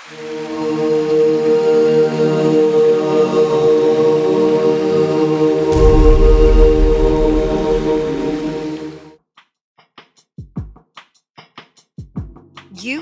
You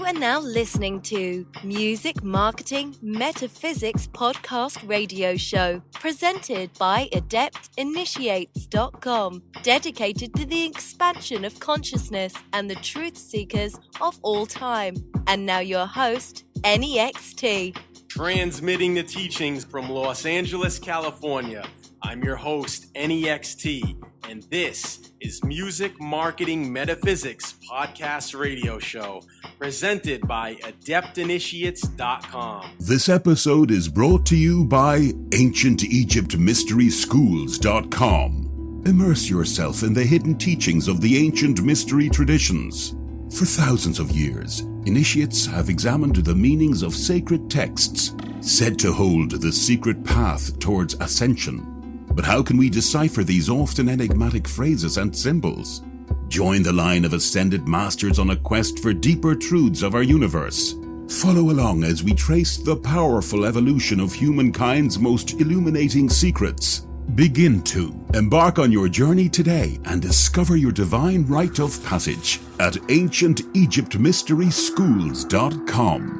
are now listening to Music Marketing Metaphysics Podcast Radio Show, presented by AdeptInitiates.com, dedicated to the expansion of consciousness and the truth seekers of all time. And now your host, NEXT. Transmitting the teachings from Los Angeles, California. I'm your host, NEXT, and this is Music Marketing Metaphysics Podcast Radio Show, presented by AdeptInitiates.com. This episode is brought to you by AncientEgyptMysterySchools.com. Immerse yourself in the hidden teachings of the ancient mystery traditions. For thousands of years, initiates have examined the meanings of sacred texts, said to hold the secret path towards ascension. But how can we decipher these often enigmatic phrases and symbols? Join the line of ascended masters on a quest for deeper truths of our universe. Follow along as we trace the powerful evolution of humankind's most illuminating secrets. Begin to embark on your journey today and discover your divine rite of passage at AncientEgyptMysterySchools.com.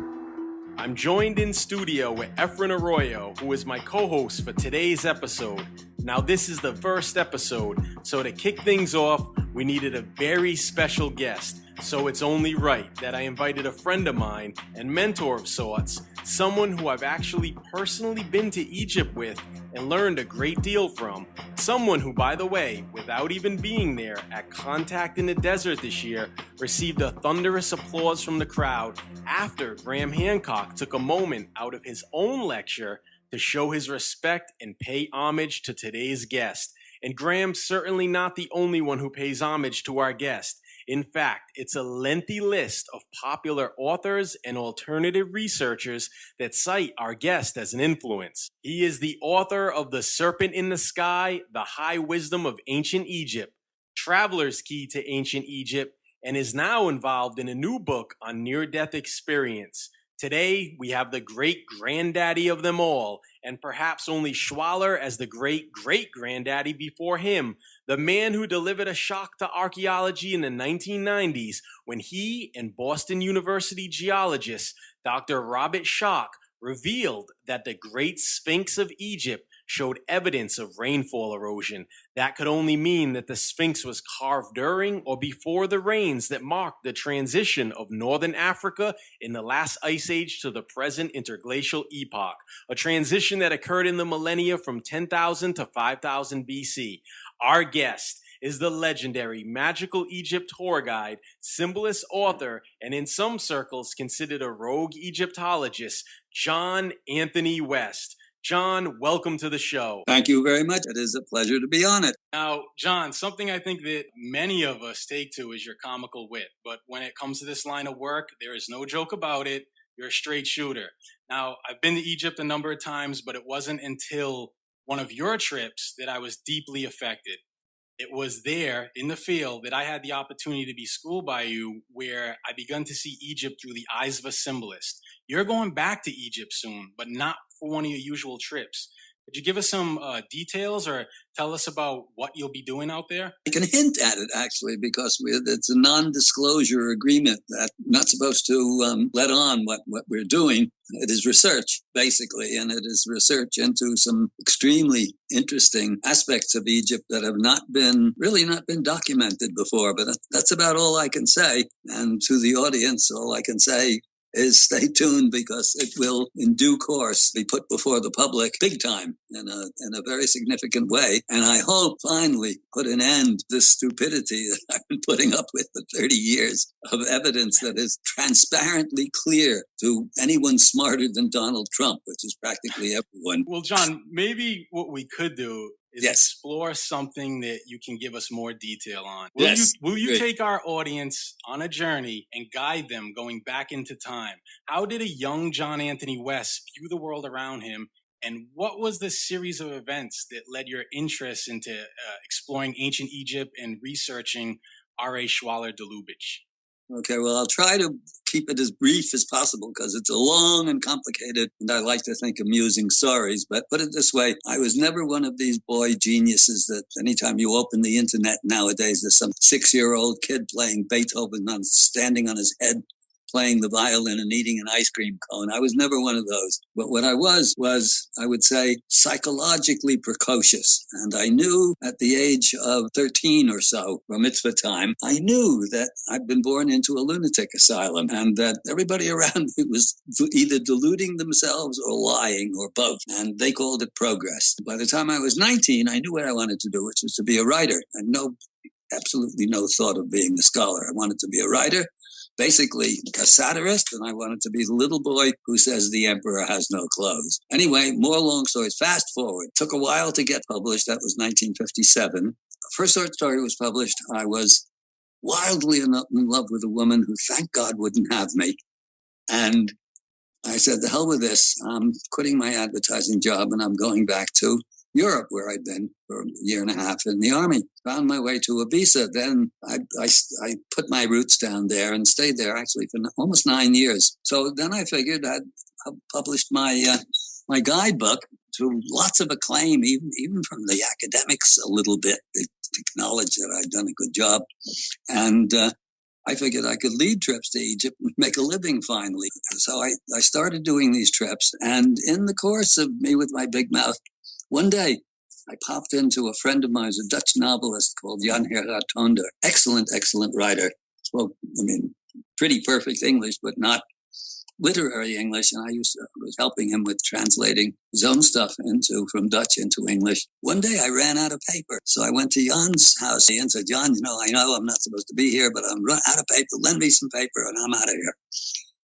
I'm joined in studio with Efren Arroyo, who is my co-host for today's episode. Now, this is the first episode, so to kick things off, we needed a very special guest. So it's only right that I invited a friend of mine and mentor of sorts, someone who I've actually personally been to Egypt with and learned a great deal from. Someone who, by the way, without even being there at Contact in the Desert this year, received a thunderous applause from the crowd after Graham Hancock took a moment out of his own lecture to show his respect and pay homage to today's guest. And Graham's certainly not the only one who pays homage to our guest. In fact, it's a lengthy list of popular authors and alternative researchers that cite our guest as an influence. He is the author of The Serpent in the Sky, The High Wisdom of Ancient Egypt, Traveler's Key to Ancient Egypt, and is now involved in a new book on near-death experience. Today, we have the great-granddaddy of them all, and perhaps only Schwaller as the great-great-granddaddy before him, the man who delivered a shock to archaeology in the 1990s when he and Boston University geologist Dr. Robert Schoch revealed that the Great Sphinx of Egypt showed evidence of rainfall erosion. That could only mean that the Sphinx was carved during or before the rains that marked the transition of northern Africa in the last ice age to the present interglacial epoch, a transition that occurred in the millennia from 10,000 to 5,000 BC. Our guest is the legendary Magical Egypt tour guide, symbolist author, and in some circles considered a rogue Egyptologist, John Anthony West. John, welcome to the show. Thank you very much. It is a pleasure to be on it. Now, John, something I think that many of us take to is your comical wit. But when it comes to this line of work, there is no joke about it. You're a straight shooter. Now, I've been to Egypt a number of times, but it wasn't until one of your trips that I was deeply affected. It was there in the field that I had the opportunity to be schooled by you, where I begun to see Egypt through the eyes of a symbolist. You're going back to Egypt soon, but not for one of your usual trips. Could you give us some details or tell us about what you'll be doing out there? I can hint at it, actually, because it's a non-disclosure agreement that I'm not supposed to let on what we're doing. It is research, basically, and it is research into some extremely interesting aspects of Egypt that have not been documented before. But that's about all I can say. And to the audience, all I can say is stay tuned, because it will in due course be put before the public big time in a very significant way. And I hope finally put an end to this stupidity that I've been putting up with for 30 years of evidence that is transparently clear to anyone smarter than Donald Trump, which is practically everyone. Well, John, maybe what we could do is Yes. explore something that you can give us more detail on. Will you Great. take our audience on a journey and guide them going back into time? How did a young John Anthony West view the world around him? And what was the series of events that led your interest into exploring ancient Egypt and researching R.A. Schwaller de Lubitsch? Okay, well, I'll try to keep it as brief as possible because it's a long and complicated, and I like to think amusing stories. But put it this way, I was never one of these boy geniuses that anytime you open the internet nowadays, there's some 6-year-old kid playing Beethoven standing on his head, playing the violin and eating an ice cream cone. I was never one of those. But what I was, I would say, psychologically precocious. And I knew at the age of 13 or so, bar mitzvah time, I knew that I'd been born into a lunatic asylum and that everybody around me was either deluding themselves or lying or both. And they called it progress. By the time I was 19, I knew what I wanted to do, which was to be a writer. I had absolutely no thought of being a scholar. I wanted to be a writer. Basically a satirist, and I wanted to be the little boy who says the emperor has no clothes. Anyway, more long stories. Fast forward. Took a while to get published. That was 1957. The first short story was published. I was wildly in love with a woman who, thank God, wouldn't have me. And I said, the hell with this. I'm quitting my advertising job and I'm going back to Europe, where I'd been for a year and a half in the army. Found my way to Ibiza. Then I put my roots down there and stayed there actually for almost 9 years. So then I figured I'd published my guidebook to lots of acclaim, even from the academics a little bit. They acknowledged that I'd done a good job. And I figured I could lead trips to Egypt and make a living finally. So I started doing these trips. And in the course of me with my big mouth, one day, I popped into a friend of mine, a Dutch novelist called Jan Gerard Toonder. Excellent, excellent writer. Spoke, pretty perfect English, but not literary English. And I was helping him with translating his own stuff from Dutch into English. One day I ran out of paper. So I went to Jan's house and said, Jan, I know I'm not supposed to be here, but I'm out of paper. Lend me some paper and I'm out of here.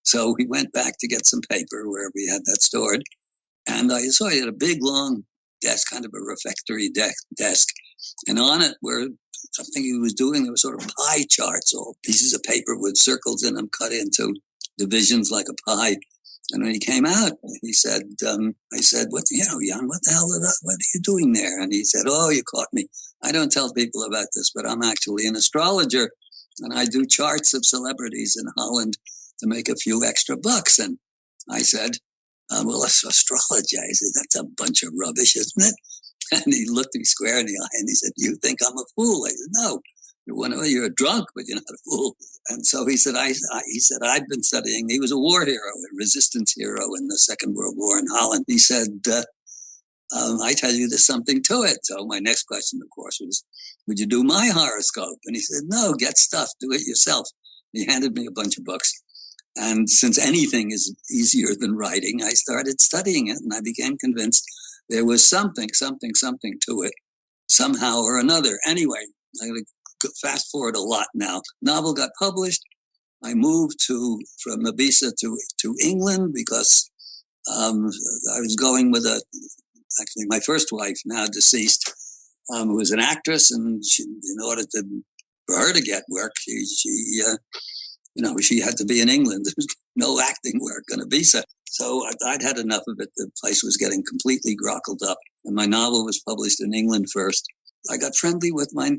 So we went back to get some paper where we had that stored. And I saw he had a big, long desk, kind of a refectory desk. And on it were something he was doing. There were sort of pie charts, all pieces of paper with circles in them cut into divisions like a pie. And when he came out, he said, I said, Jan, what the hell what are you doing there? And he said, oh, you caught me. I don't tell people about this, but I'm actually an astrologer. And I do charts of celebrities in Holland to make a few extra bucks. And I said, well, that's astrology. I said, that's a bunch of rubbish, isn't it? And he looked me square in the eye and he said, you think I'm a fool? I said, no, you're a drunk, but you're not a fool. And so he said, I've been studying. He was a war hero, a resistance hero in the Second World War in Holland. He said, I tell you, there's something to it. So my next question, of course, was, would you do my horoscope? And he said, no, get stuff, do it yourself. He handed me a bunch of books. And since anything is easier than writing, I started studying it and I became convinced there was something to it, somehow or another. Anyway, I'm going to fast forward a lot now. Novel got published. I moved from Ibiza to England because I was going with actually my first wife, now deceased, who was an actress, and in order for her to get work, she had to be in England. There was no acting work on Ibiza. So I'd had enough of it. The place was getting completely grockled up. And my novel was published in England first. I got friendly with my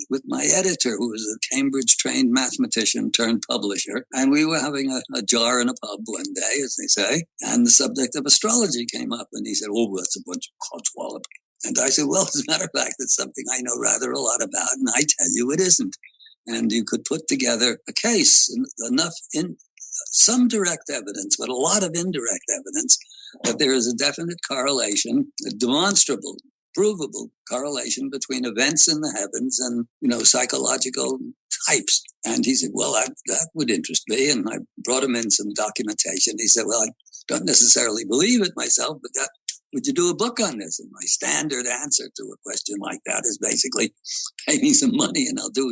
editor, who was a Cambridge-trained mathematician turned publisher. And we were having a jar in a pub one day, as they say. And the subject of astrology came up. And he said, oh, that's a bunch of codswallop. And I said, well, as a matter of fact, it's something I know rather a lot about. And I tell you, it isn't. And you could put together a case, enough in some direct evidence, but a lot of indirect evidence that there is a definite correlation, a demonstrable, provable correlation between events in the heavens and, psychological types. And he said, well, that would interest me. And I brought him in some documentation. He said, well, I don't necessarily believe it myself, but would you do a book on this? And my standard answer to a question like that is basically, pay me some money and I'll do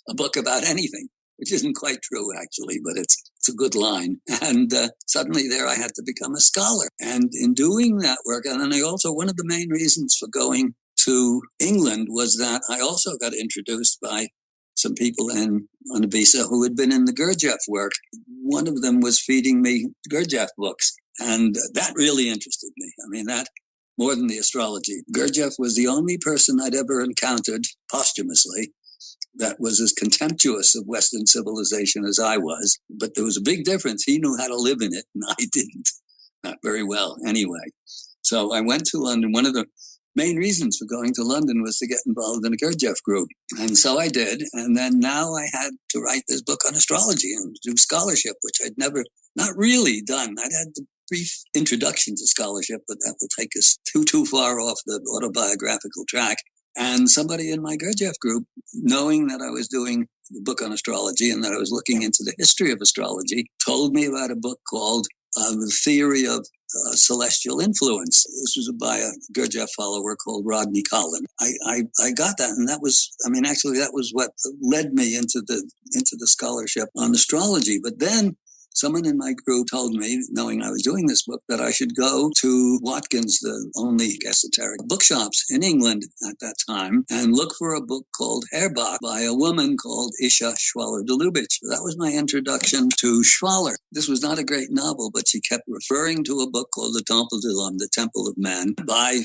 a book about anything, which isn't quite true, actually, but it's a good line. And suddenly there I had to become a scholar. And in doing that work, and then one of the main reasons for going to England was that I also got introduced by some people on Ibiza who had been in the Gurdjieff work. One of them was feeding me Gurdjieff books. And that really interested me. I mean, that more than the astrology. Gurdjieff was the only person I'd ever encountered posthumously that was as contemptuous of Western civilization as I was. But there was a big difference. He knew how to live in it, and I didn't. Not very well, anyway. So I went to London. One of the main reasons for going to London was to get involved in a Gurdjieff group. And so I did. And then now I had to write this book on astrology and do scholarship, which I'd never, not really done. I'd had the brief introduction to scholarship, but that will take us too far off the autobiographical track. And somebody in my Gurdjieff group, knowing that I was doing a book on astrology and that I was looking into the history of astrology, told me about a book called The Theory of Celestial Influence. This was by a Gurdjieff follower called Rodney Collin. I got that, and that was, actually that was what led me into the scholarship on astrology. But then someone in my group told me, knowing I was doing this book, that I should go to Watkins, the only esoteric bookshops in England at that time, and look for a book called Herbach by a woman called Isha Schwaller de Lubitsch. That was my introduction to Schwaller. This was not a great novel, but she kept referring to a book called The Temple de l'Homme, The Temple of Man, by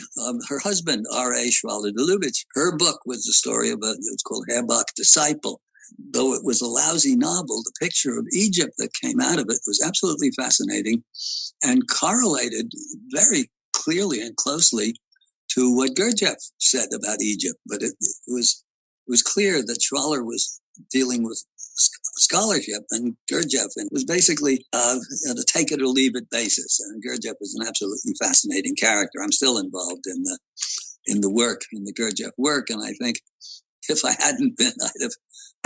her husband, R.A. Schwaller de Lubitsch. Her book was the story of it's called Herbach Disciple. Though it was a lousy novel, the picture of Egypt that came out of it was absolutely fascinating and correlated very clearly and closely to what Gurdjieff said about Egypt. But it was clear that Schwaller was dealing with scholarship, and Gurdjieff was basically a take it or leave it basis. And Gurdjieff is an absolutely fascinating character. I'm still involved in the work, in the Gurdjieff work, and I think if I hadn't been,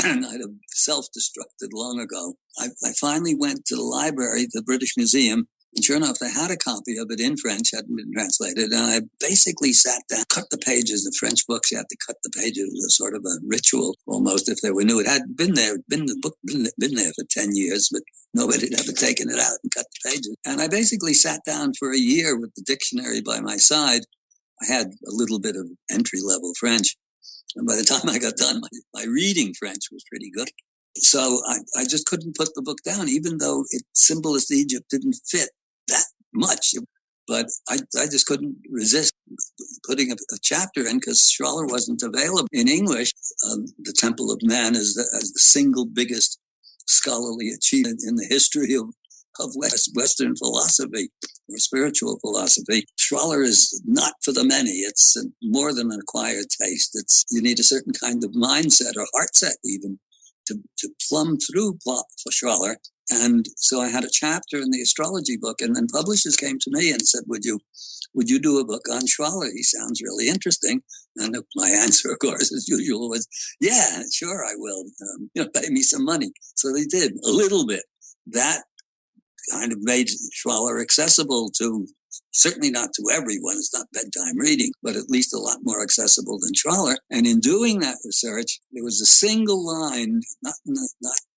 I'd have self-destructed long ago. I finally went to the library, the British Museum, and sure enough, they had a copy of it in French, hadn't been translated, and I basically sat down, cut the pages. The French books, you had to cut the pages. It was sort of a ritual, almost, if they were new. It had been there, the book been there for 10 years, but nobody had ever taken it out and cut the pages. And I basically sat down for a year with the dictionary by my side. I had a little bit of entry-level French. And by the time I got done, my reading French was pretty good. So I just couldn't put the book down, even though Symbolist Egypt didn't fit that much. But I just couldn't resist putting a chapter in because Schwaller wasn't available in English. The Temple of Man is the single biggest scholarly achievement in the history of Western philosophy or spiritual philosophy. Schwaller is not for the many. It's more than an acquired taste. You need a certain kind of mindset or heart set even to plumb through for Schwaller. And so I had a chapter in the astrology book, and then publishers came to me and said, would you do a book on Schwaller? He sounds really interesting. And my answer, of course, as usual, was, yeah, sure, I will. Pay me some money. So they did a little bit. That kind of made Schwaller accessible to, certainly not to everyone. It's not bedtime reading, but at least a lot more accessible than Schwaller. And in doing that research, there was a single line, not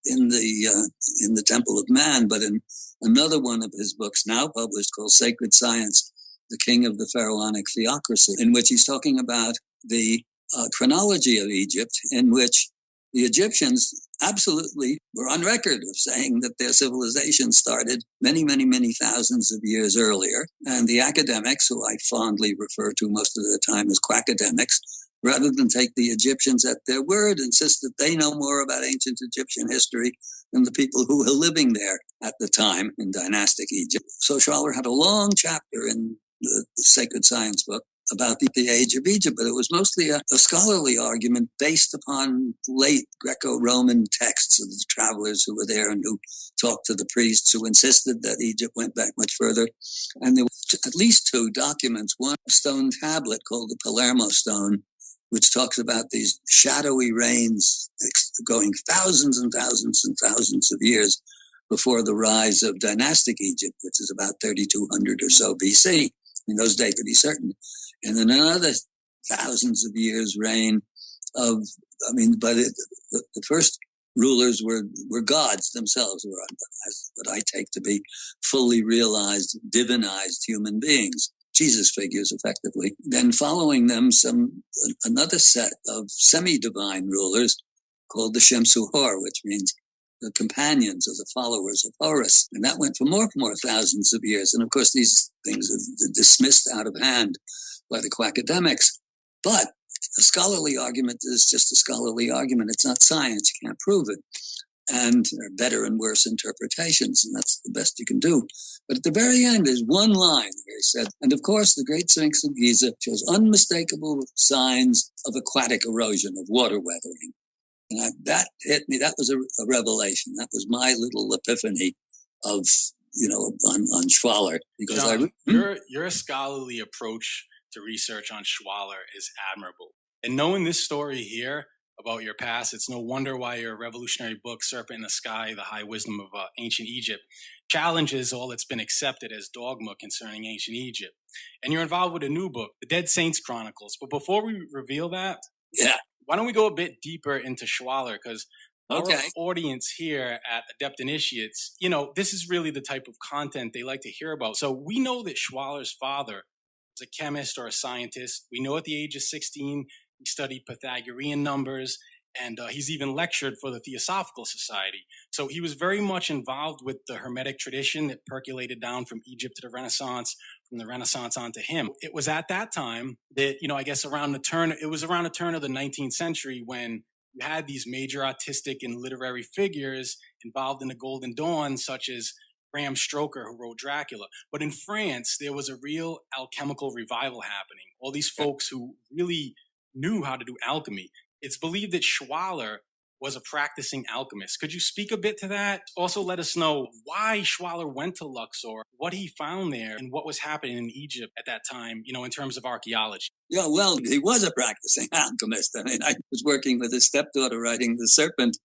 in the Temple of Man, but in another one of his books now published called Sacred Science, The King of the Pharaonic Theocracy, in which he's talking about the chronology of Egypt, in which the Egyptians absolutely were on record of saying that their civilization started many, many, many thousands of years earlier. And the academics, who I fondly refer to most of the time as quackademics, rather than take the Egyptians at their word, insist that they know more about ancient Egyptian history than the people who were living there at the time in dynastic Egypt. So Schwaller had a long chapter in the Sacred Science book about the age of Egypt, but it was mostly a scholarly argument based upon late Greco-Roman texts of the travelers who were there and who talked to the priests who insisted that Egypt went back much further. And there were at least two documents, one a stone tablet called the Palermo stone, which talks about these shadowy reigns going thousands and thousands and thousands of years before the rise of dynastic Egypt, which is about 3200 or so BC. In those days, to be certain. And then another thousands of years reign of, but the first rulers were gods themselves, were what I take to be fully realized, divinized human beings, Jesus figures effectively. Then following them, another set of semi-divine rulers called the Shemsu-Hor, which means the companions or the followers of Horus. And that went for more thousands of years. And of course, these things are dismissed out of hand by the quackademics. But A scholarly argument is just a scholarly argument. It's not science. You can't prove it. And there are better and worse interpretations, and that's the best you can do. But at the very end, there's one line where he said, and of course, the Great Sphinx of Giza shows unmistakable signs of aquatic erosion, of water weathering. And that hit me. That was a revelation. That was my little epiphany of, on Schwaller. Because John, your scholarly approach to research on Schwaller is admirable. And knowing this story here about your past, it's no wonder why your revolutionary book, Serpent in the Sky, The High Wisdom of Ancient Egypt, challenges all that's been accepted as dogma concerning ancient Egypt. And you're involved with a new book, The Dead Saints Chronicles. But before we reveal that, why don't we go a bit deeper into Schwaller? Because our audience here at Adept Initiates, this is really the type of content they like to hear about. So we know that Schwaller's father was a chemist or a scientist. We know at the age of 16, he studied Pythagorean numbers, and he's even lectured for the Theosophical Society. So he was very much involved with the Hermetic tradition that percolated down from Egypt to the Renaissance, from the Renaissance on to him. It was at that time that, I guess around the turn of the 19th century when you had these major artistic and literary figures involved in the Golden Dawn, such as Bram Stoker, who wrote Dracula. But in France, there was a real alchemical revival happening. All these folks who really knew how to do alchemy. It's believed that Schwaller was a practicing alchemist. Could you speak a bit to that? Also, let us know why Schwaller went to Luxor, what he found there, and what was happening in Egypt at that time, in terms of archaeology. Yeah, well, he was a practicing alchemist. I mean, I was working with his stepdaughter writing The Serpent.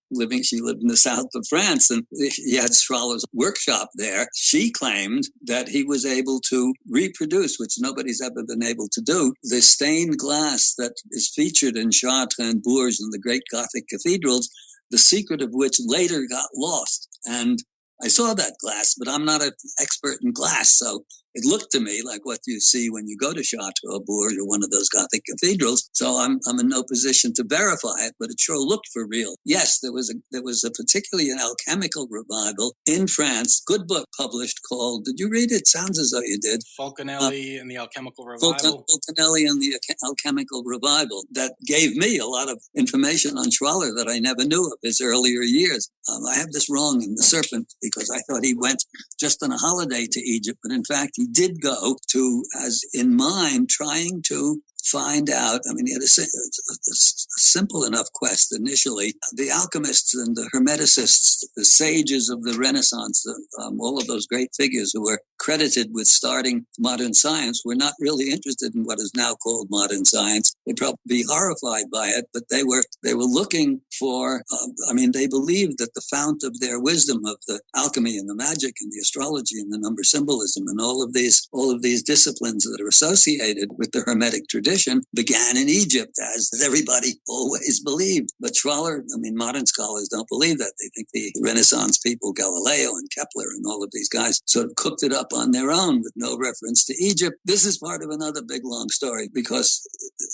She lived in the south of France, and he had Schwaller's workshop there. She claimed that he was able to reproduce, which nobody's ever been able to do, the stained glass that is featured in Chartres and Bourges and the great Gothic cathedrals, the secret of which later got lost. And I saw that glass, but I'm not an expert in glass, so it looked to me like what you see when you go to Chartres or Bourges or one of those Gothic cathedrals. So I'm in no position to verify it, but it sure looked for real. Yes, there was a particularly an alchemical revival in France. Good book published called. Did you read it? Sounds as though you did. Fulcanelli and the Alchemical Revival. Fulcanelli and the Alchemical Revival. That gave me a lot of information on Schwaller that I never knew of his earlier years. I have this wrong in The Serpent because I thought he went just on a holiday to Egypt, but in fact he did go to, as in mind, trying to find out. I mean, he had a simple enough quest initially. The alchemists and the hermeticists, the sages of the Renaissance, all of those great figures who were credited with starting modern science were not really interested in what is now called modern science. They'd probably be horrified by it, but they were looking for, they believed that the fount of their wisdom of the alchemy and the magic and the astrology and the number symbolism and all of these disciplines that are associated with the Hermetic tradition began in Egypt, as everybody always believed. But Schwaller, modern scholars don't believe that. They think the Renaissance people, Galileo and Kepler and all of these guys, sort of cooked it up on their own with no reference to Egypt. This is part of another big, long story because,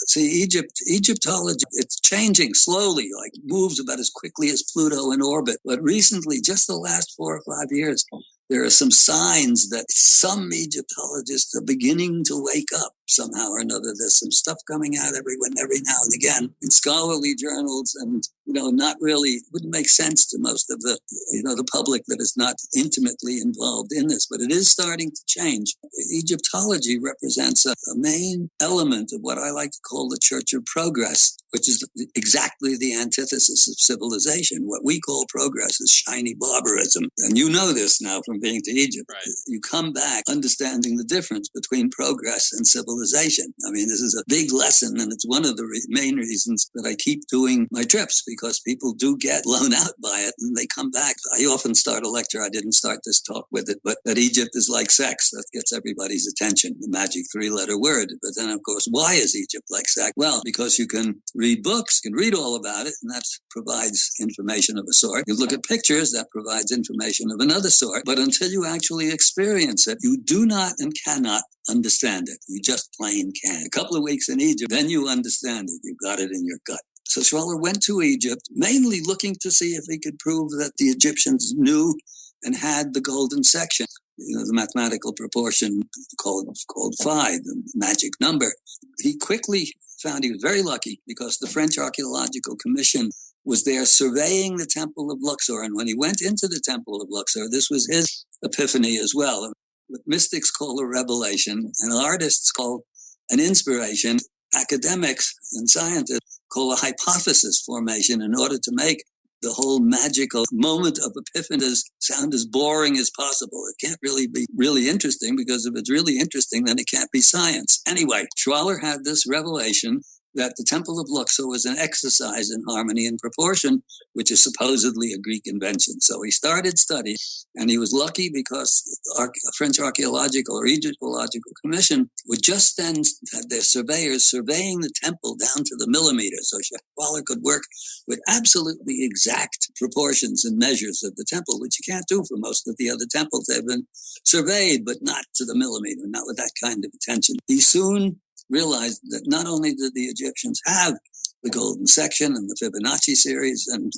see, Egyptology, it's changing slowly, like moves about as quickly as Pluto in orbit. But recently, just the last 4 or 5 years, there are some signs that some Egyptologists are beginning to wake up somehow or another. There's some stuff coming out every now and again in scholarly journals, and not really wouldn't make sense to most of the the public that is not intimately involved in this. But it is starting to change. Egyptology represents a main element of what I like to call the Church of Progress, which is exactly the antithesis of civilization. What we call progress is shiny barbarism, and you know this now from being to Egypt. Right. You come back understanding the difference between progress and civilization. This is a big lesson, and it's one of the main reasons that I keep doing my trips, because people do get blown out by it and they come back. I often start a lecture. I didn't start this talk with it, but that Egypt is like sex. That gets everybody's attention, the magic 3-letter word. But then, of course, why is Egypt like sex? Well, because you can read books, you can read all about it, and that provides information of a sort. You look at pictures, that provides information of another sort. But until you actually experience it, you do not and cannot understand it. You just plain can't. A couple of weeks in Egypt, then you understand it. You've got it in your gut. So Schwaller went to Egypt, mainly looking to see if he could prove that the Egyptians knew and had the golden section, the mathematical proportion called phi, the magic number. He quickly found he was very lucky because the French Archaeological Commission was there surveying the Temple of Luxor. And when he went into the Temple of Luxor, this was his epiphany as well. What mystics call a revelation and artists call an inspiration, academics and scientists call a hypothesis formation in order to make the whole magical moment of epiphany sound as boring as possible. It can't really be really interesting, because if it's really interesting, then it can't be science. Anyway, Schwaller had this revelation that the Temple of Luxor was an exercise in harmony and proportion, which is supposedly a Greek invention. So he started studying, and he was lucky because the French Archaeological or Egyptological Commission would just then have their surveyors surveying the temple down to the millimeter. So Schwaller could work with absolutely exact proportions and measures of the temple, which you can't do for most of the other temples. They've been surveyed, but not to the millimeter, not with that kind of attention. He soon realized that not only did the Egyptians have the golden section and the Fibonacci series and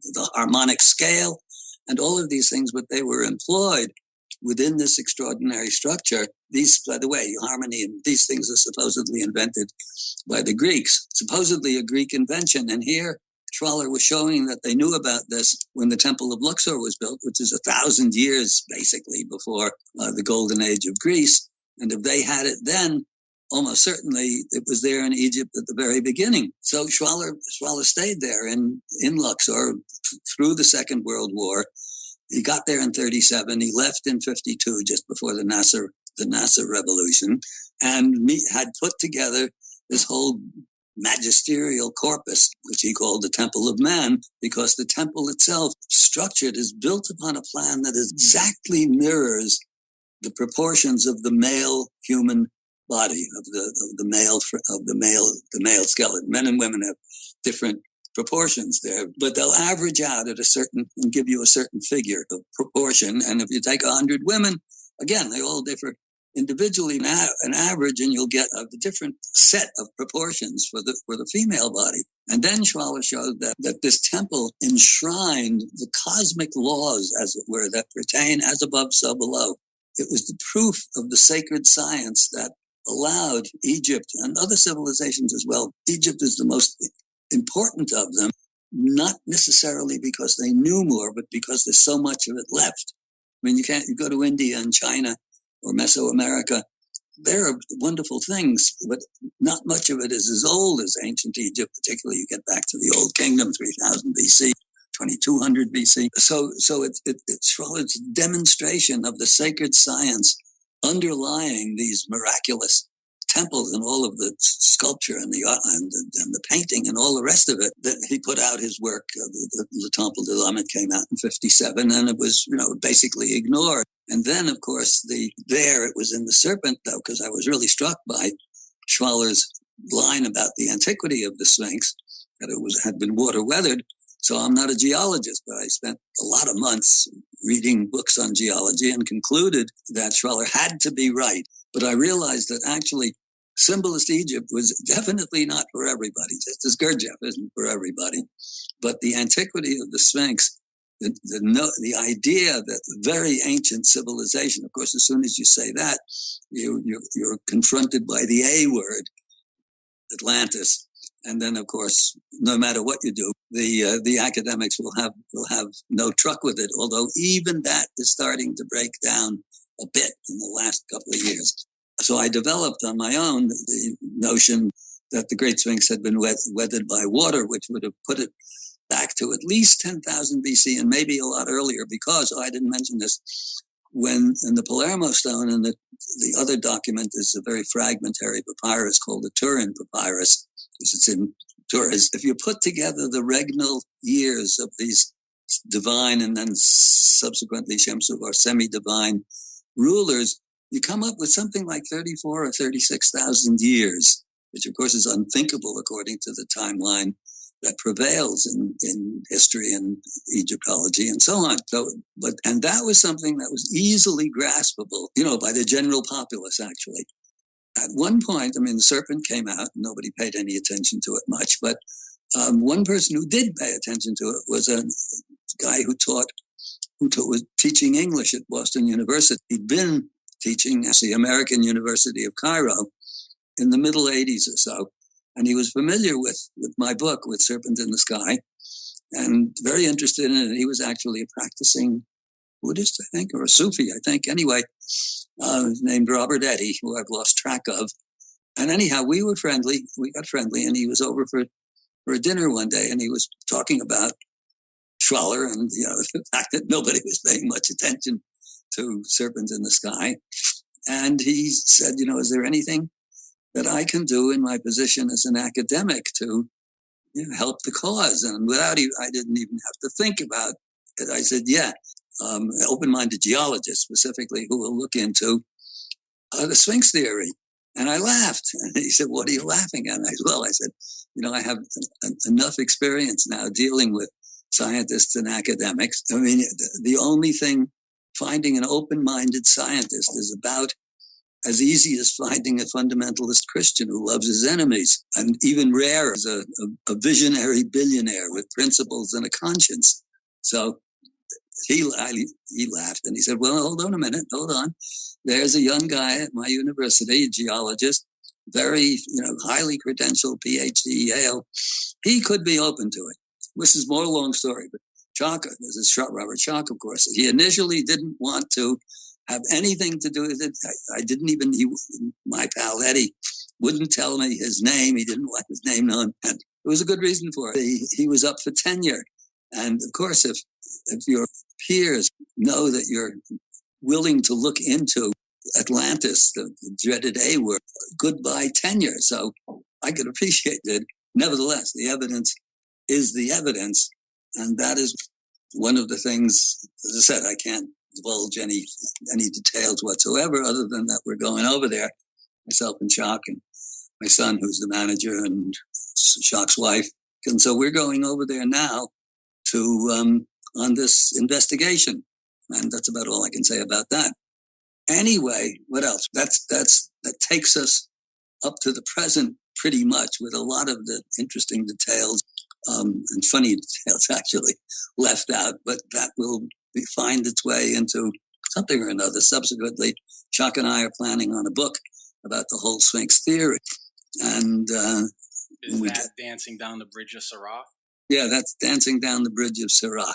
the harmonic scale and all of these things, but they were employed within this extraordinary structure. These, by the way, harmony and these things are supposedly invented by the Greeks, supposedly a Greek invention. And here Schwaller was showing that they knew about this when the Temple of Luxor was built, which is 1,000 years basically before the golden age of Greece. And if they had it then, almost certainly it was there in Egypt at the very beginning. So Schwaller stayed there in Luxor through the Second World War. He got there in 1937. He left in 1952, just before the Nasser Revolution, and had put together this whole magisterial corpus, which he called the Temple of Man, because the temple itself, structured, is built upon a plan that exactly mirrors the proportions of the male human body, of the male skeleton. Men and women have different proportions there, but they'll average out at a certain and give you a certain figure of proportion. And if you take 100 women, again, they all differ individually, an average, and you'll get a different set of proportions for the female body. And then Schwaller showed that this temple enshrined the cosmic laws, as it were, that pertain as above, so below. It was the proof of the sacred science that allowed Egypt and other civilizations as well. Egypt is the most important of them, not necessarily because they knew more, but because there's so much of it left. I mean, you go to India and China or Mesoamerica, there are wonderful things, but not much of it is as old as ancient Egypt, particularly you get back to the Old Kingdom, 3000 BC, 2200 BC. So it's Schwaller's demonstration of the sacred science underlying these miraculous temples and all of the sculpture and the painting and all the rest of it, that he put out his work. The Temple de l'Homme came out in 1957, and it was, basically ignored. And then, of course, it was in the Serpent, though, because I was really struck by Schwaller's line about the antiquity of the Sphinx, that it had been water weathered. So I'm not a geologist, but I spent a lot of months reading books on geology and concluded that Schwaller had to be right. But I realized that actually Symbolist Egypt was definitely not for everybody, just as Gurdjieff isn't for everybody. But the antiquity of the Sphinx, the idea that very ancient civilization, of course, as soon as you say that, you're confronted by the A word, Atlantis. And then, of course, no matter what you do, the academics will have no truck with it. Although even that is starting to break down a bit in the last couple of years. So I developed on my own the notion that the Great Sphinx had been weathered by water, which would have put it back to at least 10,000 BC and maybe a lot earlier, because I didn't mention this. When in the Palermo stone, and the other document is a very fragmentary papyrus called the Turin papyrus, because it's in Turin. If you put together the regnal years of these divine and then subsequently Shemsu or semi-divine rulers, you come up with something like 34 or 36,000 years, which of course is unthinkable according to the timeline that prevails in history and Egyptology and so on. And that was something that was easily graspable, by the general populace, actually. At one point, the Serpent came out, and nobody paid any attention to it much, but one person who did pay attention to it was a guy who was teaching English at Boston University. He'd been teaching at the American University of Cairo in the middle 80s or so. And he was familiar with my book, with Serpent in the Sky, and very interested in it. He was actually a practicing Buddhist, I think, or a Sufi, I think. Anyway, named Robert Eddy, who I've lost track of. And anyhow, we were friendly. We got friendly, and he was over for a dinner one day, and he was talking about Schwaller and the fact that nobody was paying much attention to Serpent in the Sky. And he said, is there anything that I can do in my position as an academic to help the cause? And I didn't even have to think about it. I said, yeah, open-minded geologist specifically who will look into the Sphinx theory. And I laughed. And he said, what are you laughing at? And I said, I have enough experience now dealing with scientists and academics. I mean, the only thing finding an open-minded scientist is about as easy as finding a fundamentalist Christian who loves his enemies, and even rarer is a visionary billionaire with principles and a conscience. So he laughed and he said, well, hold on a minute, hold on. There's a young guy at my university, a geologist, very, highly credentialed PhD, Yale. He could be open to it. This is more a long story, but Chalk, this is Robert Chalk, of course. He initially didn't want to have anything to do with it. I didn't even, my pal Eddie wouldn't tell me his name. He didn't want his name known. And there was a good reason for it. He was up for tenure. And of course, if your peers know that you're willing to look into Atlantis, the dreaded A word, goodbye tenure. So I could appreciate it. Nevertheless, the evidence is the evidence. And that is one of the things, as I said, I can't divulge any details whatsoever other than that we're going over there, myself and Shock and my son, who's the manager, and Shock's wife. And so we're going over there now to on this investigation. And that's about all I can say about that. Anyway, what else? That takes us up to the present pretty much, with a lot of the interesting details and funny details actually left out, but that will find its way into something or another. Subsequently, Chuck and I are planning on a book about the whole Sphinx theory. And is that Dancing Down the Bridge of Sirah? Yeah, that's Dancing Down the Bridge of Sirah.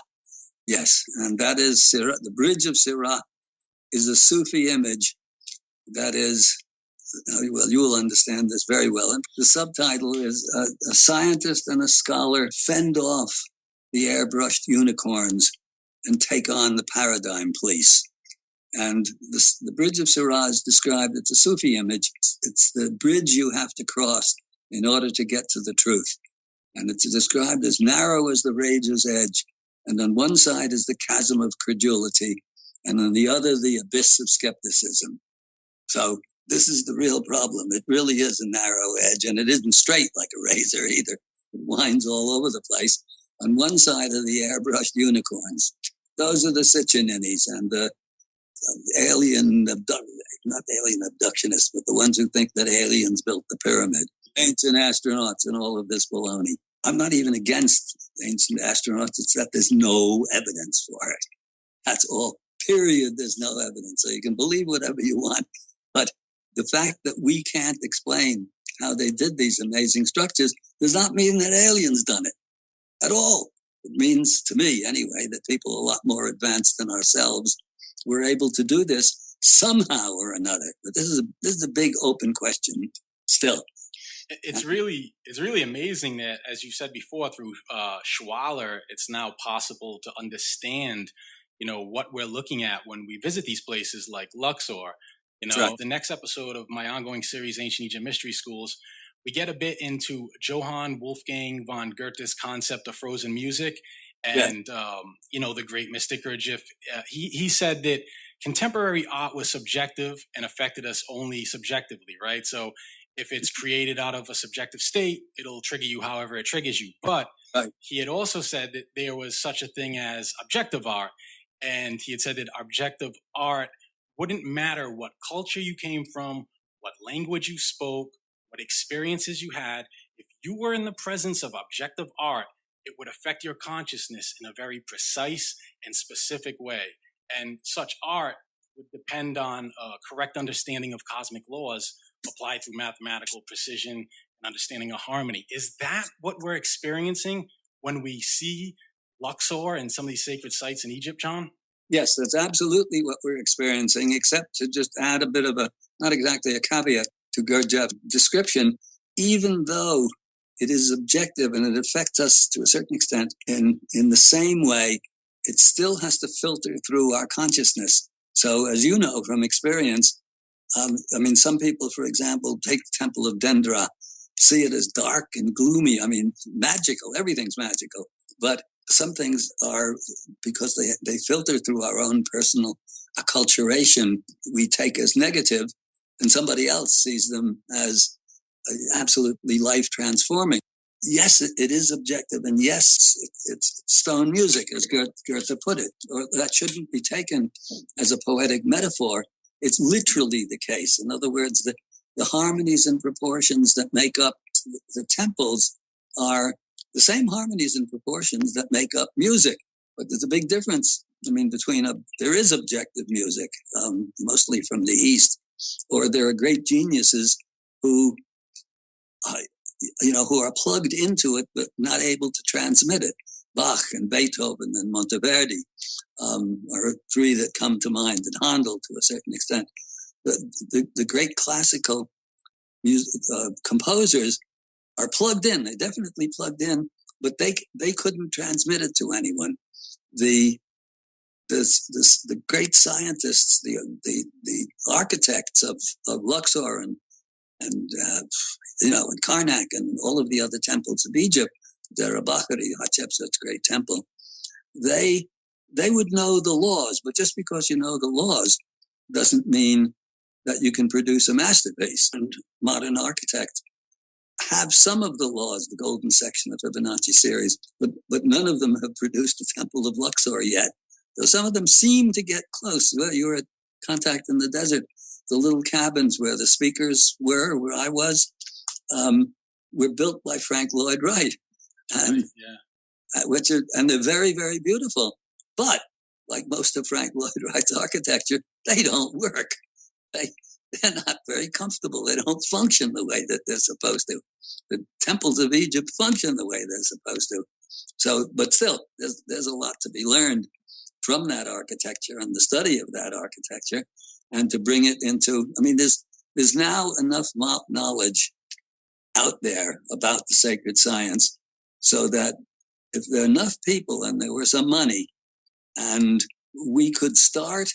Yes, and that is Sirah. The Bridge of Sirah is a Sufi image that is, well, you will understand this very well. And the subtitle is a scientist and a scholar fend off the airbrushed unicorns and take on the paradigm police. And the Bridge of Sirah is described, it's a Sufi image. It's the bridge you have to cross in order to get to the truth. And it's described as narrow as the razor's edge. And on one side is the chasm of credulity, and on the other, the abyss of skepticism. So this is the real problem. It really is a narrow edge, and it isn't straight like a razor either. It winds all over the place. On one side are the airbrushed unicorns. Those are the Sitchininis and the not alien abductionists, but the ones who think that aliens built the pyramid, ancient astronauts, and all of this baloney. I'm not even against ancient astronauts. It's that there's no evidence for it. That's all. Period. There's no evidence. So you can believe whatever you want. But the fact that we can't explain how they did these amazing structures does not mean that aliens done it at all. It means, to me anyway, that people a lot more advanced than ourselves were able to do this somehow or another. But this is a big open question still. It's really amazing that, as you said before, through Schwaller, it's now possible to understand, what we're looking at when we visit these places like Luxor. Right. The next episode of my ongoing series, Ancient Egypt Mystery Schools, we get a bit into Johann Wolfgang von Goethe's concept of frozen music. And, the great mystic Gurdjieff, he said that contemporary art was subjective and affected us only subjectively, right? So if it's created out of a subjective state, it'll trigger you however it triggers you. But he had also said that there was such a thing as objective art. And he had said that objective art wouldn't matter what culture you came from, what language you spoke, what experiences you had. If you were in the presence of objective art, it would affect your consciousness in a very precise and specific way. And such art would depend on a correct understanding of cosmic laws applied through mathematical precision and understanding of harmony. Is that what we're experiencing when we see Luxor and some of these sacred sites in Egypt, John? Yes, that's absolutely what we're experiencing, except to just add a bit of a, not exactly a caveat to Gurdjieff's description, even though it is objective and it affects us to a certain extent in the same way, it still has to filter through our consciousness. So as you know from experience, some people, for example, take the Temple of Dendra, see it as dark and gloomy. I mean, magical, everything's magical. But some things are, because they filter through our own personal acculturation, we take as negative, and somebody else sees them as absolutely life transforming. Yes, it is objective, and yes, it's stone music, as Goethe put it, or that shouldn't be taken as a poetic metaphor. It's literally the case. In other words, the harmonies and proportions that make up the temples are the same harmonies and proportions that make up music. But there's a big difference, there is objective music, mostly from the East, or there are great geniuses who are plugged into it, but not able to transmit it. Bach and Beethoven and Monteverdi are three that come to mind, and Handel to a certain extent. The great classical music, composers are plugged in. They definitely plugged in, but they couldn't transmit it to anyone. The great scientists, the architects of Luxor and Karnak and all of the other temples of Egypt, Derabakari, Hatshepsut's great temple, they would know the laws, but just because you know the laws doesn't mean that you can produce a masterpiece. And modern architects have some of the laws, the golden section of Fibonacci series, but none of them have produced a temple of Luxor yet. Though some of them seem to get close. Well, you were at Contact in the Desert. The little cabins where the speakers were, where I was, were built by Frank Lloyd Wright, and they're very, very beautiful. But like most of Frank Lloyd Wright's architecture, they don't work. They're not very comfortable. They don't function the way that they're supposed to. The temples of Egypt function the way they're supposed to. So, but still, there's a lot to be learned from that architecture and the study of that architecture, and to bring it into, there's now enough knowledge out there about the sacred science so that if there are enough people and there was some money, and we could start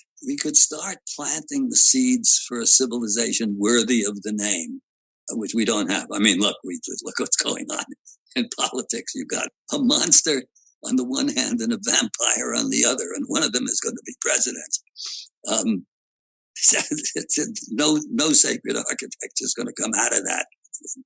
planting the seeds for a civilization worthy of the name, which we don't have. Look what's going on in politics. You've got a monster on the one hand and a vampire on the other, and one of them is going to be president. No sacred architecture is going to come out of that,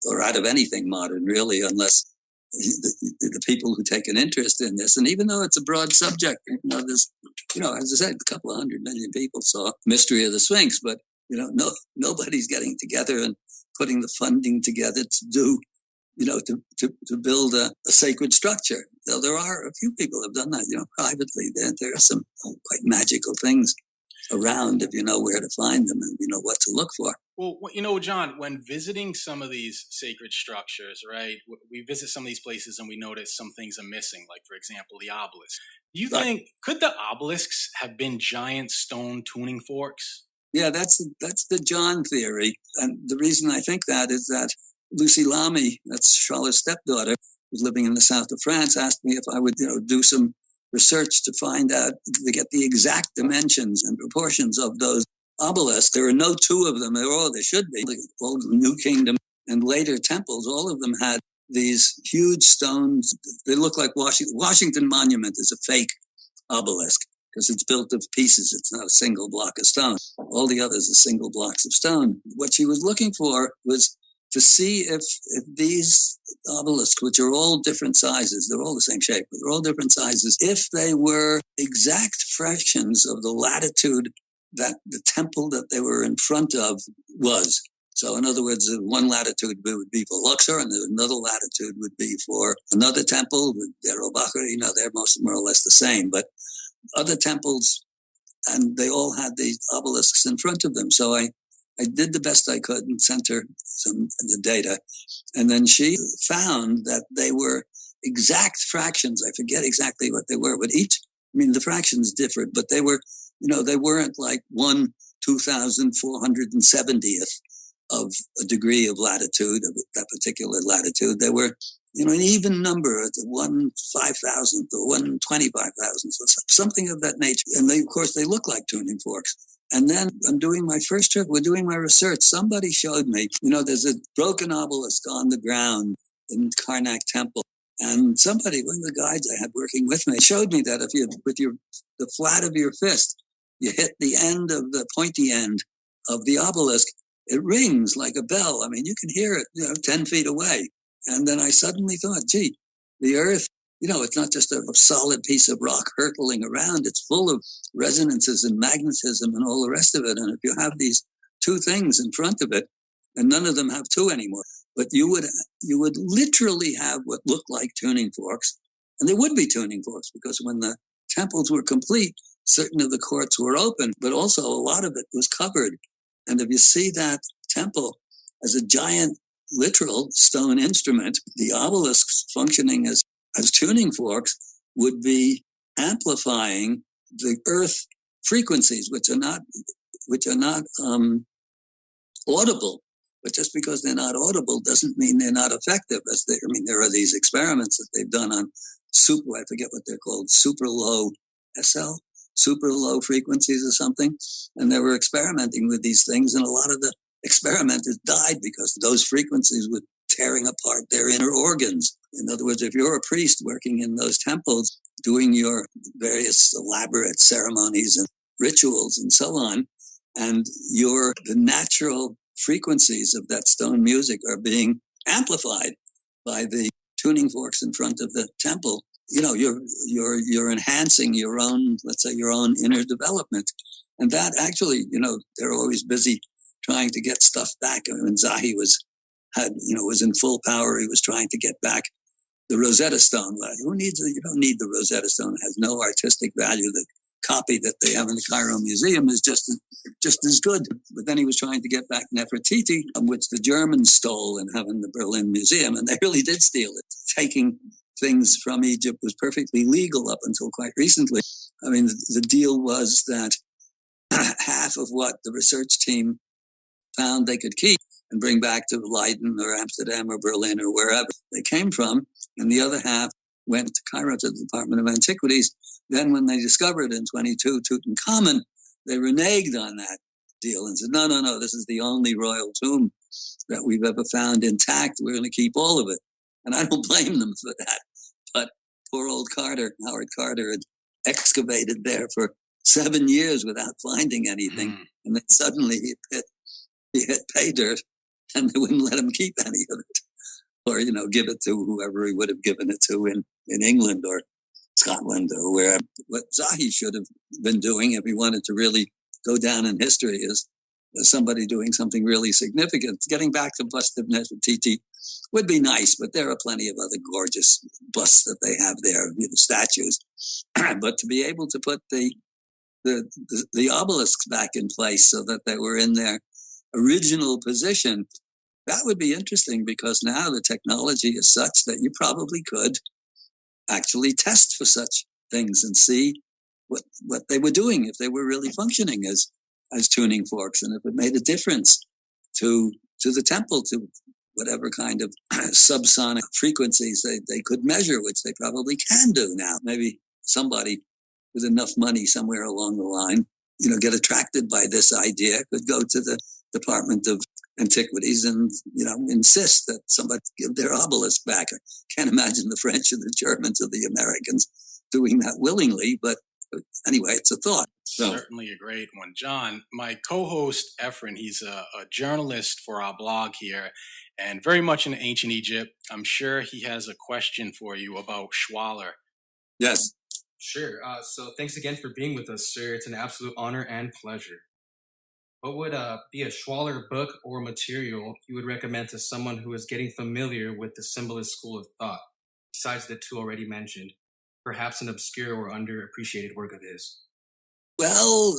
or out of anything modern, really, unless the people who take an interest in this. And even though it's a broad subject, there's, as I said, a couple of 100 million people saw Mystery of the Sphinx, but nobody's getting together and putting the funding together to do, to build a sacred structure. Though there are a few people who have done that, privately. There are some quite magical things around if you know where to find them and you know what to look for. Well, John, when visiting some of these sacred structures, right, we visit some of these places and we notice some things are missing, like, for example, the obelisk. Do you think, could the obelisks have been giant stone tuning forks? Yeah, that's the John theory. And the reason I think that is that Lucy Lamy, that's Charlotte's stepdaughter, who's living in the south of France, asked me if I would, do some research to find out, to get the exact dimensions and proportions of those obelisks. There are no two of them. There should be. The old New Kingdom and later temples, all of them had these huge stones. They look like Washington Monument is a fake obelisk because it's built of pieces. It's not a single block of stone. All the others are single blocks of stone. What she was looking for was to see if these obelisks, which are all different sizes, they're all the same shape, but they're all different sizes, if they were exact fractions of the latitude that the temple that they were in front of was. So in other words, one latitude would be for Luxor, and another latitude would be for another temple, Derobakari. They're most more or less the same, but other temples, and they all had these obelisks in front of them. So I I did the best I could and sent her some of the data. And then she found that they were exact fractions. I forget exactly what they were, but the fractions differed, but they were, they weren't like 1/2470th of a degree of latitude, of that particular latitude. They were, an even number, 1/5000th or 1/25,000th, so something of that nature. And of course, they look like tuning forks. And then I'm doing my first trip. We're doing my research. Somebody showed me, there's a broken obelisk on the ground in Karnak Temple. And one of the guides I had working with me, showed me that if you, with the flat of your fist, you hit the end of the pointy end of the obelisk, it rings like a bell. I mean, you can hear it, 10 feet away. And then I suddenly thought, gee, the earth, it's not just a solid piece of rock hurtling around. It's full of resonances and magnetism and all the rest of it. And if you have these two things in front of it, and none of them have two anymore, but you would literally have what looked like tuning forks, and they would be tuning forks because when the temples were complete, certain of the courts were open, but also a lot of it was covered. And if you see that temple as a giant literal stone instrument, the obelisks functioning as tuning forks would be amplifying the earth frequencies, which are not audible. But just because they're not audible doesn't mean they're not effective. There are these experiments that they've done on I forget what they're called, super low frequencies or something. And they were experimenting with these things, and a lot of the experimenters died because those frequencies were tearing apart their inner organs. In other words, if you're a priest working in those temples, doing your various elaborate ceremonies and rituals and so on, and the natural frequencies of that stone music are being amplified by the tuning forks in front of the temple, you're enhancing your own, let's say, your own inner development. And that actually, they're always busy trying to get stuff back. I mean, when Zahi was in full power, he was trying to get back the Rosetta Stone. Well, you don't need the Rosetta Stone. It has no artistic value. The copy that they have in the Cairo Museum is just as good. But then he was trying to get back Nefertiti, which the Germans stole and have in the Berlin Museum. And they really did steal it. Taking things from Egypt was perfectly legal up until quite recently. I mean, the deal was that half of what the research team found they could keep and bring back to Leiden or Amsterdam or Berlin or wherever they came from, and the other half went to Cairo to the Department of Antiquities. Then when they discovered in 22 Tutankhamun, they reneged on that deal and said, no, this is the only royal tomb that we've ever found intact. We're going to keep all of it. And I don't blame them for that. But poor old Howard Carter, had excavated there for 7 years without finding anything. And then suddenly he hit pay dirt, and they wouldn't let him keep any of it, or give it to whoever he would have given it to in England or Scotland or wherever. What Zahi should have been doing, if he wanted to really go down in history, is somebody doing something really significant. Getting back to bust of Nefertiti would be nice, but there are plenty of other gorgeous busts that they have there, statues. But to be able to put the obelisks back in place so that they were in their original position, that would be interesting, because now the technology is such that you probably could actually test for such things and see what they were doing, if they were really functioning as tuning forks, and if it made a difference to the temple, to whatever kind of subsonic frequencies they could measure, which they probably can do now. Maybe somebody with enough money somewhere along the line, get attracted by this idea, could go to the Department of Antiquities and, insist that somebody give their obelisk back. I can't imagine the French or the Germans or the Americans doing that willingly, but anyway, it's a thought. So. Certainly a great one. John, my co-host Efren, he's a journalist for our blog here and very much in ancient Egypt. I'm sure he has a question for you about Schwaller. Yes. Sure. So thanks again for being with us, sir. It's an absolute honor and pleasure. What would be a Schwaller book or material you would recommend to someone who is getting familiar with the symbolist school of thought, besides the two already mentioned, perhaps an obscure or underappreciated work of his? Well,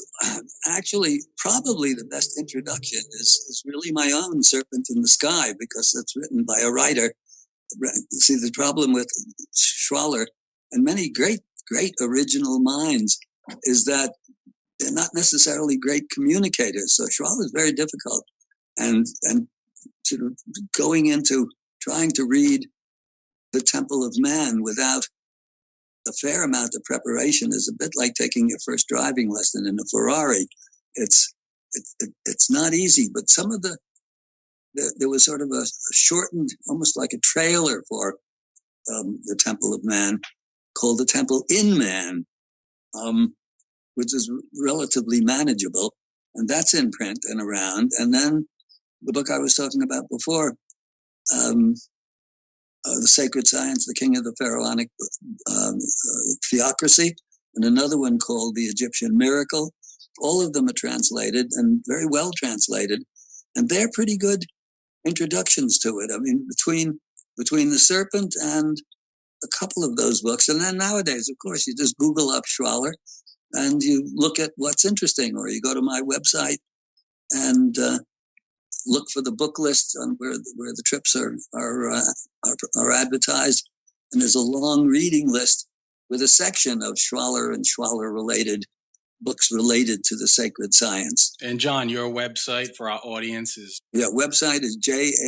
actually, probably the best introduction is really my own Serpent in the Sky, because it's written by a writer. See, the problem with Schwaller and many great original minds is that they're not necessarily great communicators. So Schwaller is very difficult, and sort of going into trying to read the Temple of Man without a fair amount of preparation is a bit like taking your first driving lesson in a Ferrari. It's not easy, but some of there was sort of a shortened, almost like a trailer for the Temple of Man, called the Temple in Man, which is relatively manageable, and that's in print and around. And then the book I was talking about before, The Sacred Science, the King of the Pharaonic Theocracy, and another one called The Egyptian Miracle. All of them are translated, and very well translated, and they're pretty good introductions to it. I mean, between The Serpent and a couple of those books, and then nowadays, of course, you just Google up Schwaller and you look at what's interesting, or you go to my website and look for the book list on where the trips are advertised, and there's a long reading list with a section of Schwaller and Schwaller related books related to the sacred science. And John, your website for our audience is? Yeah, website is jawest.net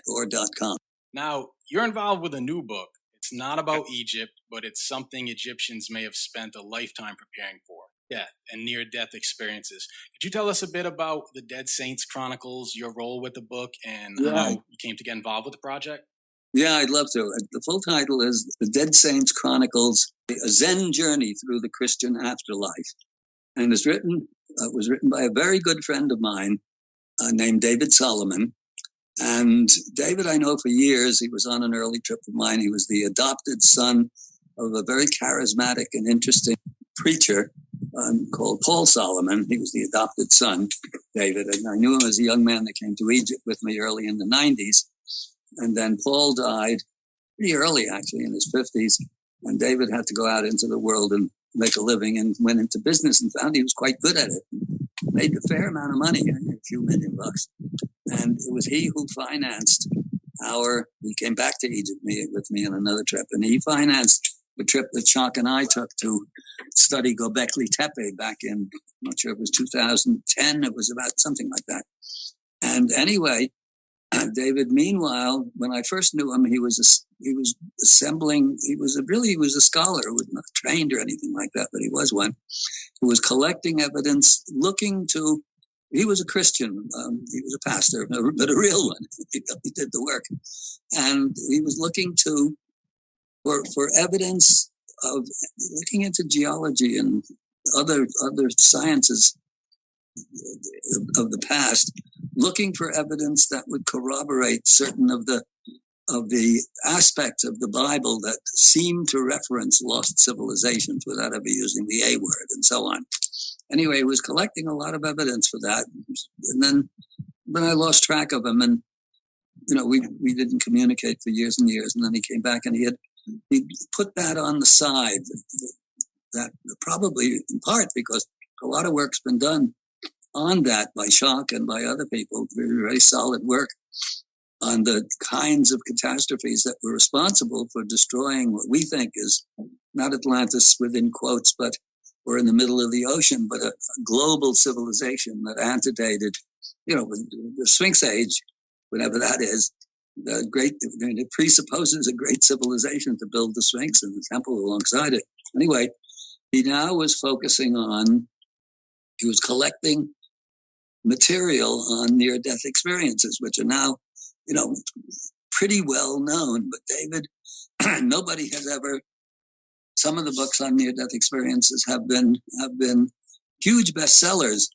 or .com. Now, you're involved with a new book. It's not about Egypt, but it's something Egyptians may have spent a lifetime preparing for: death and near-death experiences. Could you tell us a bit about the Dead Saints Chronicles, your role with the book, and how you came to get involved with the project? Yeah, I'd love to. The full title is The Dead Saints Chronicles, A Zen Journey Through the Christian Afterlife. And was written by a very good friend of mine named David Solomon. And David, I know for years. He was on an early trip of mine. He was the adopted son of a very charismatic and interesting preacher called Paul Solomon. He was the adopted son, David. And I knew him as a young man that came to Egypt with me early in the 90s. And then Paul died pretty early, actually, in his 50s. And David had to go out into the world and make a living, and went into business and found he was quite good at it. Made a fair amount of money, a few $1 million. And it was he who financed he came back to Egypt with me on another trip, and he financed the trip that Shock and I took to study Göbekli Tepe back in, I'm not sure if it was 2010, it was about something like that. And anyway, David, meanwhile, when I first knew him, he was assembling, he was a scholar who was not trained or anything like that, but he was one who was collecting evidence, he was a Christian, he was a pastor, but a real one. He did the work. And he was looking for evidence looking into geology and other sciences of the past, looking for evidence that would corroborate certain of the aspects of the Bible that seem to reference lost civilizations without ever using the A word, and so on. Anyway, he was collecting a lot of evidence for that. And then when I lost track of him, and we didn't communicate for years and years, and then he came back and he put that on the side. That probably in part because a lot of work's been done on that by Shock and by other people, very solid work on the kinds of catastrophes that were responsible for destroying what we think is not Atlantis within quotes, but we're in the middle of the ocean, but a global civilization that antedated, the Sphinx Age, whatever that is. It presupposes a great civilization to build the Sphinx and the temple alongside it. Anyway, he now was he was collecting material on near-death experiences, which are now, pretty well known. But David, nobody has ever. Some of the books on near-death experiences have been huge bestsellers,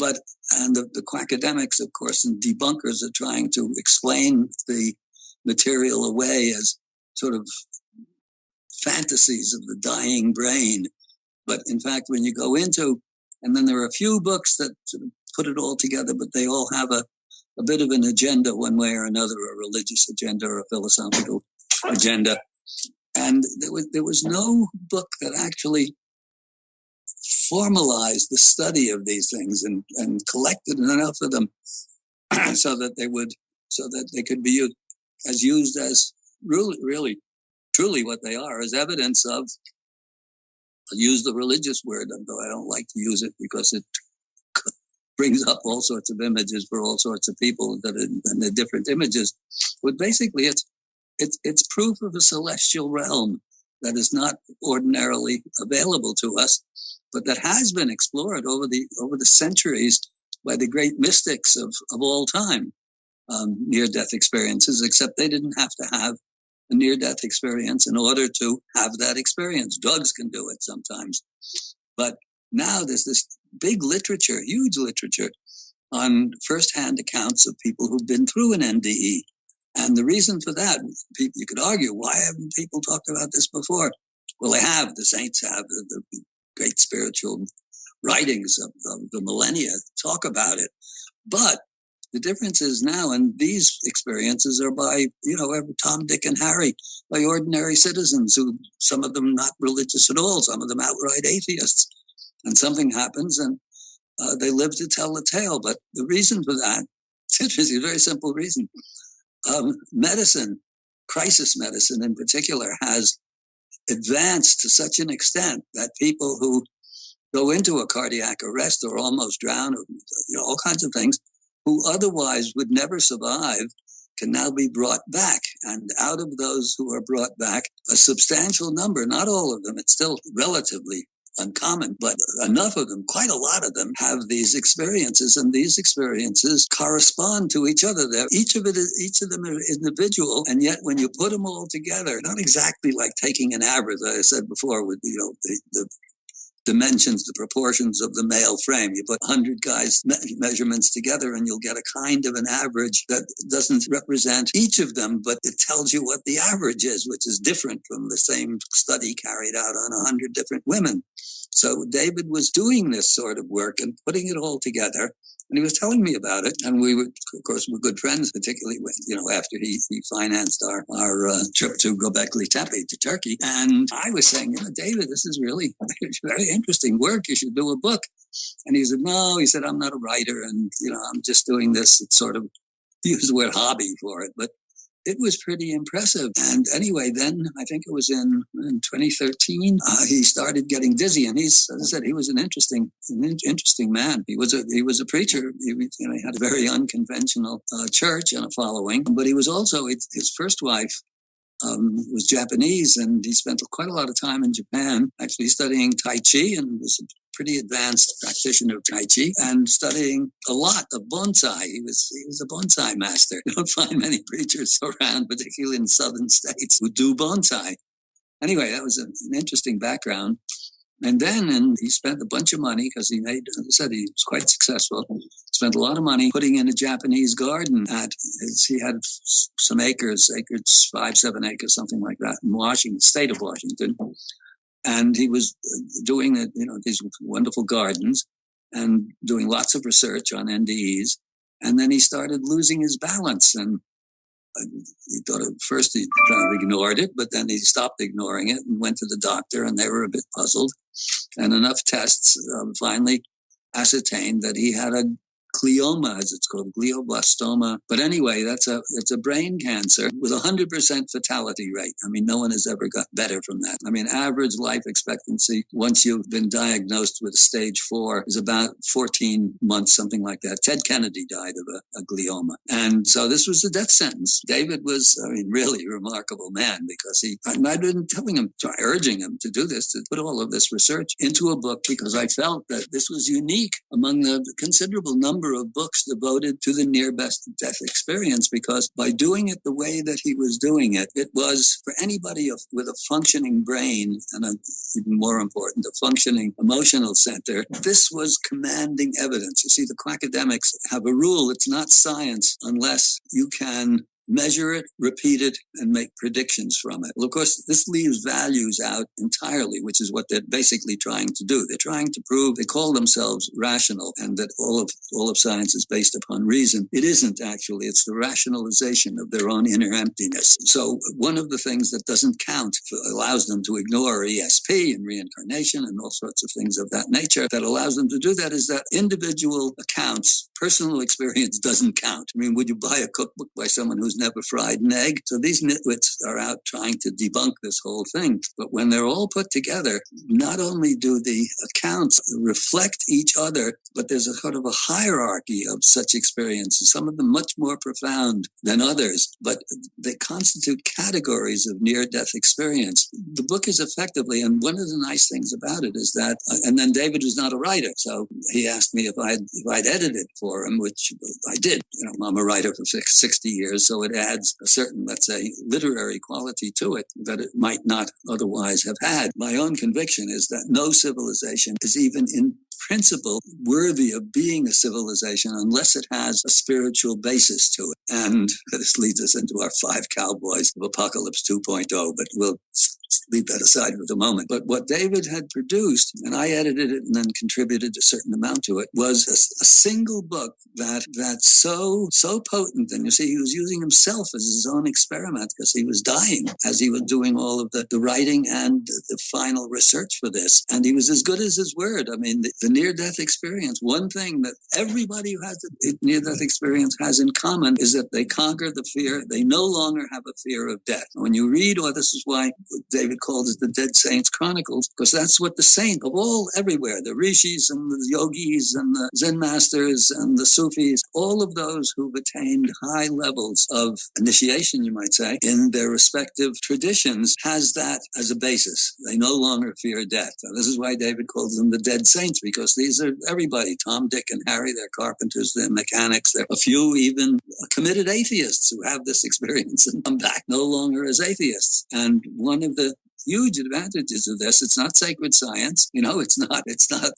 and the quackademics, of course, and debunkers are trying to explain the material away as sort of fantasies of the dying brain. But in fact, when you go into, and then there are a few books that sort of put it all together, but they all have a bit of an agenda one way or another, a religious agenda or a philosophical agenda. And there was no book that actually formalized the study of these things and collected enough of them so that they could be used as really, truly what they are, as evidence of, I'll use the religious word, though I don't like to use it because it brings up all sorts of images for all sorts of people and the different images. But basically, it's proof of a celestial realm that is not ordinarily available to us, but that has been explored over the centuries by the great mystics of all time, near-death experiences, except they didn't have to have a near-death experience in order to have that experience. Drugs can do it sometimes. But now there's this big literature, huge literature, on first-hand accounts of people who've been through an NDE. And the reason for that, you could argue, why haven't people talked about this before? Well, they have. The saints have. The great spiritual writings of the millennia talk about it. But the difference is now, and these experiences are by, Tom, Dick, and Harry, by ordinary citizens who, some of them not religious at all, some of them outright atheists. And something happens and they live to tell the tale. But the reason for that, it's interesting, a very simple reason. Medicine, crisis medicine in particular, has advanced to such an extent that people who go into a cardiac arrest or almost drown, or all kinds of things, who otherwise would never survive, can now be brought back. And out of those who are brought back, a substantial number, not all of them, it's still relatively uncommon, but enough of them, quite a lot of them, have these experiences, and these experiences correspond to each other. Each of them are individual, and yet when you put them all together, not exactly like taking an average, as I said before, with the dimensions, the proportions of the male frame. You put 100 guys' measurements together and you'll get a kind of an average that doesn't represent each of them, but it tells you what the average is, which is different from the same study carried out on 100 different women. So David was doing this sort of work and putting it all together. And he was telling me about it. And we were, of course, we're good friends, particularly when, after he financed our trip to Göbekli Tepe to Turkey. And I was saying, David, this is really very interesting work. You should do a book. And he said, no, he said, I'm not a writer. And, I'm just doing this. It's sort of, he used the word hobby for it. But it was pretty impressive. And anyway, then I think it was in 2013, he started getting dizzy. And as I said, he was an interesting man. He was a preacher. He had a very unconventional church and a following. But he was also, his first wife was Japanese, and he spent quite a lot of time in Japan, actually studying Tai Chi, and was a pretty advanced practitioner of Tai Chi, and studying a lot of bonsai. He was a bonsai master. You don't find many preachers around, particularly in southern states, who do bonsai. Anyway, that was an interesting background. And then he spent a bunch of money because he made, as I said, he was quite successful. Spent a lot of money putting in a Japanese garden he had some acres, 5-7 acres, something like that, in Washington, state of Washington. And he was doing these wonderful gardens and doing lots of research on NDEs. And then he started losing his balance. And he thought at first he kind of ignored it, but then he stopped ignoring it and went to the doctor, and they were a bit puzzled. And enough tests finally ascertained that he had a glioma, as it's called, glioblastoma. But anyway, it's a brain cancer with 100% fatality rate. I mean, no one has ever got better from that. I mean, average life expectancy once you've been diagnosed with stage 4 is about 14 months, something like that. Ted Kennedy died of a glioma. And so this was a death sentence. David was, really a remarkable man, because I'd been telling him, urging him to do this, to put all of this research into a book, because I felt that this was unique among the considerable number of books devoted to the near-death experience, because by doing it the way that he was doing it, it was for anybody with a functioning brain and even more important, a functioning emotional center. This was commanding evidence. You see, the quackademics have a rule: it's not science unless you can measure it, repeat it, and make predictions from it. Well, of course, this leaves values out entirely, which is what they're basically trying to do. They're trying to prove, they call themselves rational, and that all of science is based upon reason. It isn't actually. It's the rationalization of their own inner emptiness. So one of the things that doesn't count allows them to ignore ESP and reincarnation and all sorts of things of that nature that allows them to do that is that individual accounts, personal experience doesn't count. I mean, would you buy a cookbook by someone who's never fried an egg? So these nitwits are out trying to debunk this whole thing. But when they're all put together, not only do the accounts reflect each other, but there's a sort of a hierarchy of such experiences, some of them much more profound than others, but they constitute categories of near-death experience. The book is effectively, and one of the nice things about it is that, and then David was not a writer, so he asked me if I'd edited for him, which I did. You know, I'm a writer for 60 years, so it adds a certain, let's say, literary quality to it that it might not otherwise have had. My own conviction is that no civilization is even in principle worthy of being a civilization unless it has a spiritual basis to it. And this leads us into our 5 cowboys of Apocalypse 2.0, but we'll leave that aside for the moment. But what David had produced, and I edited it and then contributed a certain amount to it, was a single book that's so potent. And you see, he was using himself as his own experiment because he was dying as he was doing all of the writing and the final research for this. And he was as good as his word. I mean, the near-death experience, one thing that everybody who has a near-death experience has in common is that they conquer the fear. They no longer have a fear of death. When you read, or this is why David called it the Dead Saints Chronicles, because that's what the saint of all everywhere, the rishis and the yogis and the Zen masters and the Sufis, all of those who've attained high levels of initiation, you might say, in their respective traditions, has that as a basis. They no longer fear death. So this is why David calls them the Dead Saints, because these are everybody, Tom, Dick, and Harry. They're carpenters, they're mechanics, they're a few even committed atheists who have this experience and come back no longer as atheists. And one of the huge advantages of this, it's not sacred science, it's not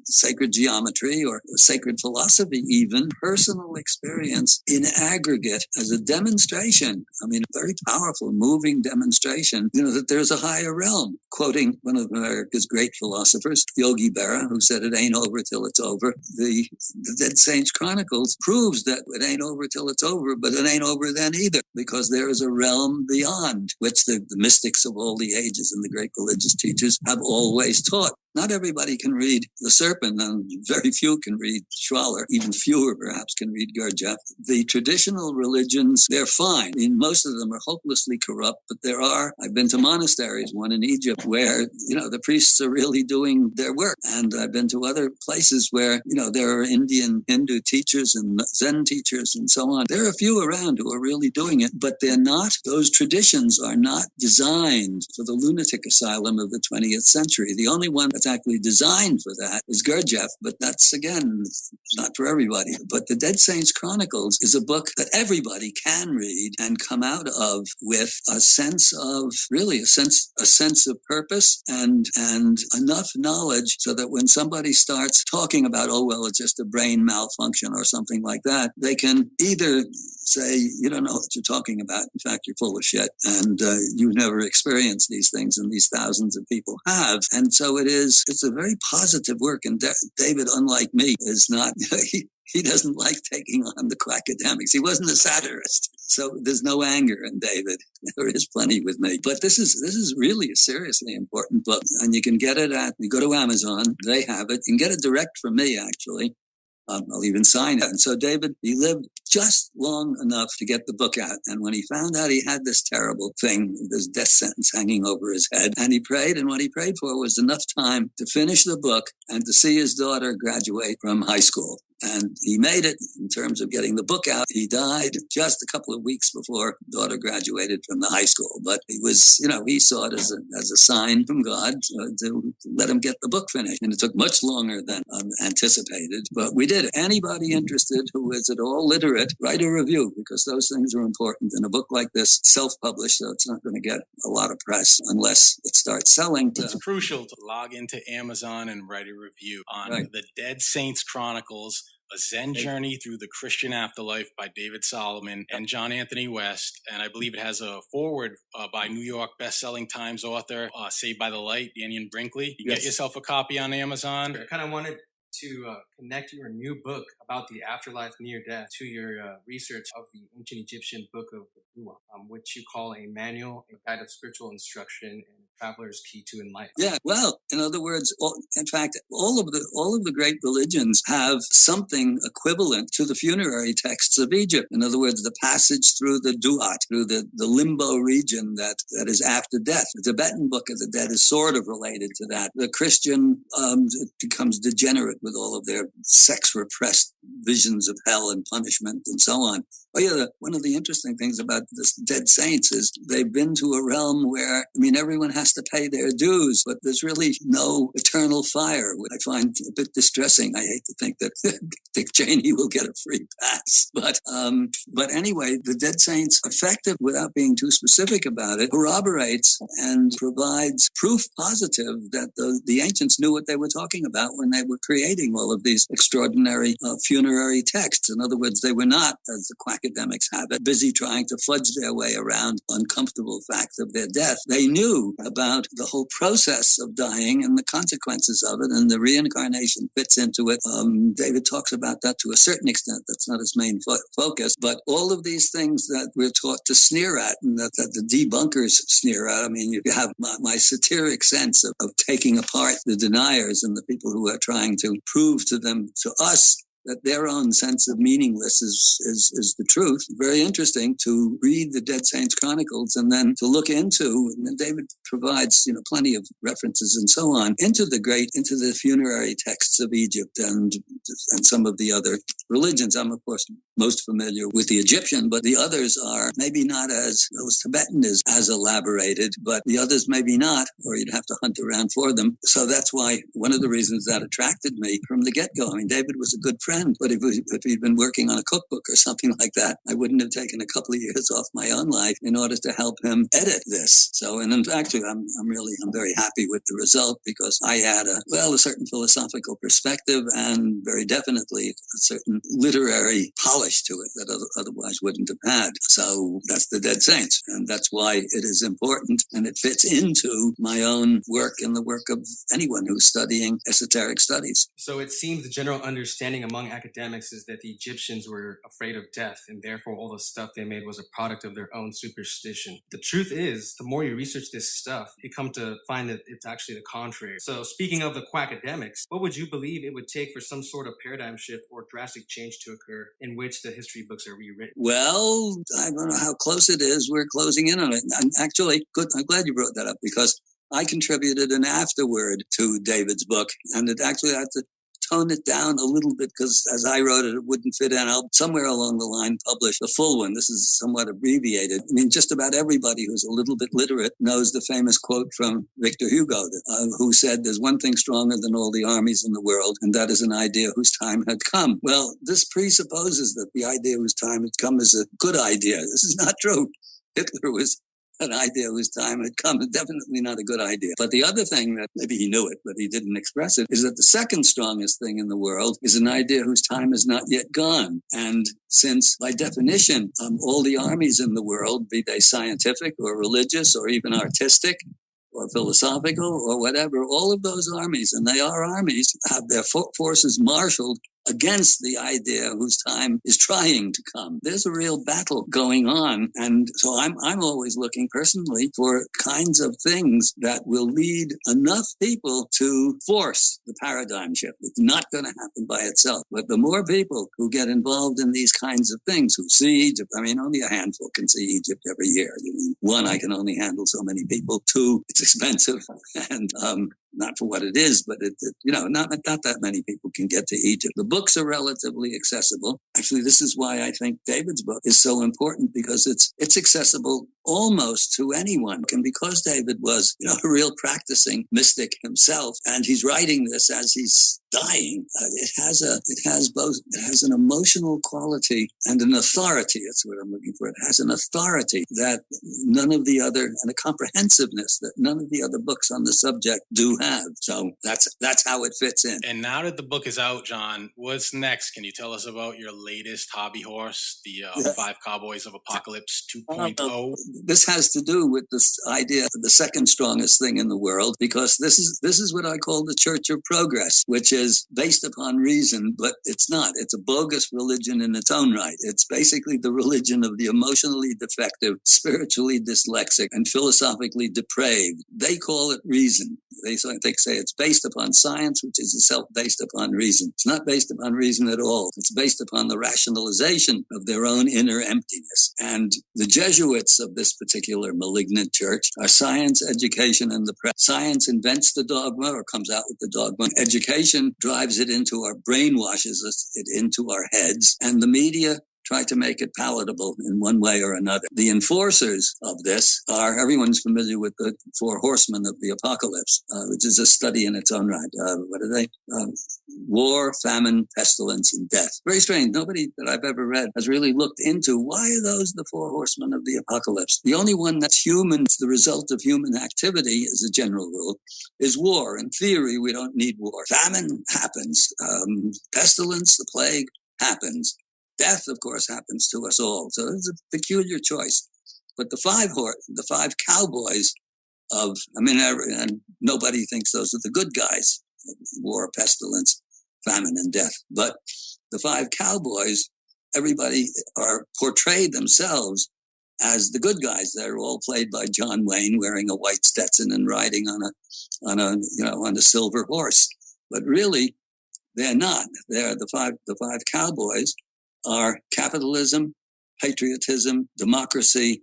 sacred geometry or sacred philosophy, even personal experience in aggregate as a demonstration. I mean, a very powerful, moving demonstration, that there's a higher realm. Quoting one of America's great philosophers, Yogi Berra, who said it ain't over till it's over. The Dead Saints Chronicles proves that it ain't over till it's over, but it ain't over then either, because there is a realm beyond, which the mystics of all the ages and the great religious teachers have always taught. Not everybody can read The Serpent, and very few can read Schwaller. Even fewer, perhaps, can read Gurdjieff. The traditional religions, they're fine. I mean, most of them are hopelessly corrupt, but I've been to monasteries, one in Egypt, where, the priests are really doing their work. And I've been to other places where, there are Indian Hindu teachers and Zen teachers and so on. There are a few around who are really doing it, but those traditions are not designed for the lunatic asylum of the 20th century. The only one that's actually designed for that is Gurdjieff, but that's, again, not for everybody. But the Dead Saints Chronicles is a book that everybody can read and come out of with a sense of purpose and enough knowledge so that when somebody starts talking about, it's just a brain malfunction or something like that, they can either say, you don't know what you're talking about. In fact, you're full of shit. And you've never experienced these things, and these thousands of people have. And so it's a very positive work. And David, unlike me, is not, he doesn't like taking on the academics. He wasn't a satirist. So there's no anger in David. There is plenty with me. But this is really a seriously important book. And you can get it you go to Amazon, they have it. You can get it direct from me, actually. I'll even sign it. And so David, he lived just long enough to get the book out. And when he found out he had this terrible thing, this death sentence hanging over his head, and he prayed, and what he prayed for was enough time to finish the book and to see his daughter graduate from high school. And he made it in terms of getting the book out. He died just a couple of weeks before daughter graduated from the high school. But he was, he saw it as a sign from God to let him get the book finished. And it took much longer than anticipated, but we did it. Anybody interested who is at all literate, write a review, because those things are important. And a book like this, self-published, so it's not going to get a lot of press unless it starts selling. It's crucial to log into Amazon and write a review on the Dead Saints Chronicles, A Zen Journey Through the Christian Afterlife by David Solomon and John Anthony West. And I believe it has a foreword by New York best-selling Times author, Saved by the Light, Daniel Brinkley. You get yourself a copy on Amazon. I kind of wanted to connect your new book about the afterlife near death to your research of the ancient Egyptian book of the Dua, which you call a manual, a guide of spiritual instruction, and a traveler's key to enlightenment. Yeah, well, in other words, in fact, all of the great religions have something equivalent to the funerary texts of Egypt. In other words, the passage through the Duat, through the limbo region that is after death. The Tibetan Book of the Dead is sort of related to that. The Christian becomes degenerate with all of their sex-repressed visions of hell and punishment and so on. Oh yeah, one of the interesting things about this dead saints is they've been to a realm where, everyone has to pay their dues, but there's really no eternal fire, which I find a bit distressing. I hate to think that Dick Cheney will get a free pass. But anyway, the dead saints, effective, without being too specific about it, corroborates and provides proof positive that the ancients knew what they were talking about when they were creating all of these extraordinary funerary texts. In other words, they were not, as the quackademics have it, busy trying to fudge their way around uncomfortable facts of their death. They knew about the whole process of dying and the consequences of it, and the reincarnation fits into it. David talks about that to a certain extent. That's not his main focus, but all of these things that we're taught to sneer at and that the debunkers sneer at. You have my satiric sense of taking apart the deniers and the people who are trying to prove to us that their own sense of meaningless is the truth. Very interesting to read the Dead Saints Chronicles and then to look into, and David provides, plenty of references and so on, into the funerary texts of Egypt and some of the other religions. I'm, of course, most familiar with the Egyptian, but the others are maybe not as Tibetan is as elaborated, but the others maybe not, or you'd have to hunt around for them. So that's why one of the reasons that attracted me from the get-go. David was a good friend, but if he'd been working on a cookbook or something like that, I wouldn't have taken a couple of years off my own life in order to help him edit this. So, and in fact, I'm very happy with the result because I had a certain philosophical perspective and very definitely a certain literary polish to it that otherwise wouldn't have had. So that's the Dead Saints, and that's why it is important, and it fits into my own work and the work of anyone who's studying esoteric studies. So it seems the general understanding among academics is that the Egyptians were afraid of death, and therefore all the stuff they made was a product of their own superstition. The truth is, the more you research this stuff, you come to find that it's actually the contrary. So speaking of the quackademics, what would you believe it would take for some sort of paradigm shift or drastic change to occur in which the history books are rewritten? Well, I don't know how close it is. We're closing in on it. And actually, good. I'm glad you brought that up because I contributed an afterword to David's book, and it actually had to tone it down a little bit because as I wrote it, it wouldn't fit in. I'll somewhere along the line publish the full one. This is somewhat abbreviated. Just about everybody who's a little bit literate knows the famous quote from Victor Hugo, who said, "There's one thing stronger than all the armies in the world, and that is an idea whose time had come." Well, this presupposes that the idea whose time had come is a good idea. This is not true. Hitler was an idea whose time had come. Definitely not a good idea. But the other thing that maybe he knew it, but he didn't express it, is that the second strongest thing in the world is an idea whose time is not yet gone. And since, by definition, all the armies in the world, be they scientific or religious or even artistic or philosophical or whatever, all of those armies, and they are armies, have their forces marshaled against the idea whose time is trying to come. There's a real battle going on. And so I'm always looking personally for kinds of things that will lead enough people to force the paradigm shift. It's not going to happen by itself. But the more people who get involved in these kinds of things, who see Egypt, only a handful can see Egypt every year. One, I can only handle so many people. Two, it's expensive. And, not for what it is, but not that many people can get to Egypt. The books are relatively accessible. Actually, this is why I think David's book is so important because it's accessible almost to anyone. And because David was, a real practicing mystic himself, and he's writing this as he's dying. It has an emotional quality and an authority. That's what I'm looking for. It has an authority that none of the other, and a comprehensiveness that none of the other books on the subject do have. So that's how it fits in. And now that the book is out, John, what's next? Can you tell us about your latest hobby horse, the Five Cowboys of Apocalypse 2.0? This has to do with this idea of the second strongest thing in the world, because this is what I call the Church of Progress, which is based upon reason, but it's not. It's a bogus religion in its own right. It's basically the religion of the emotionally defective, spiritually dyslexic, and philosophically depraved. They call it reason. They say it's based upon science, which is itself based upon reason. It's not based upon reason at all. It's based upon the rationalization of their own inner emptiness. And the Jesuits of this particular malignant church are science, education, and the press. Science invents the dogma or comes out with the dogma. Education drives it into our, brainwashes it into our heads. And the media try to make it palatable in one way or another. The enforcers of this are, everyone's familiar with the Four Horsemen of the Apocalypse, which is a study in its own right. What are they? War, famine, pestilence, and death. Very strange. Nobody that I've ever read has really looked into why are those the Four Horsemen of the Apocalypse. The only one that's human, the result of human activity, as a general rule, is war. In theory, we don't need war. Famine happens. Pestilence, the plague, happens. Death, of course, happens to us all. So it's a peculiar choice. But the five cowboys and nobody thinks those are the good guys. War, pestilence, famine, and death. But the five cowboys, everybody are portrayed themselves as the good guys. They're all played by John Wayne, wearing a white Stetson and riding on a silver horse. But really, they're not. They're the five cowboys are capitalism, patriotism, democracy,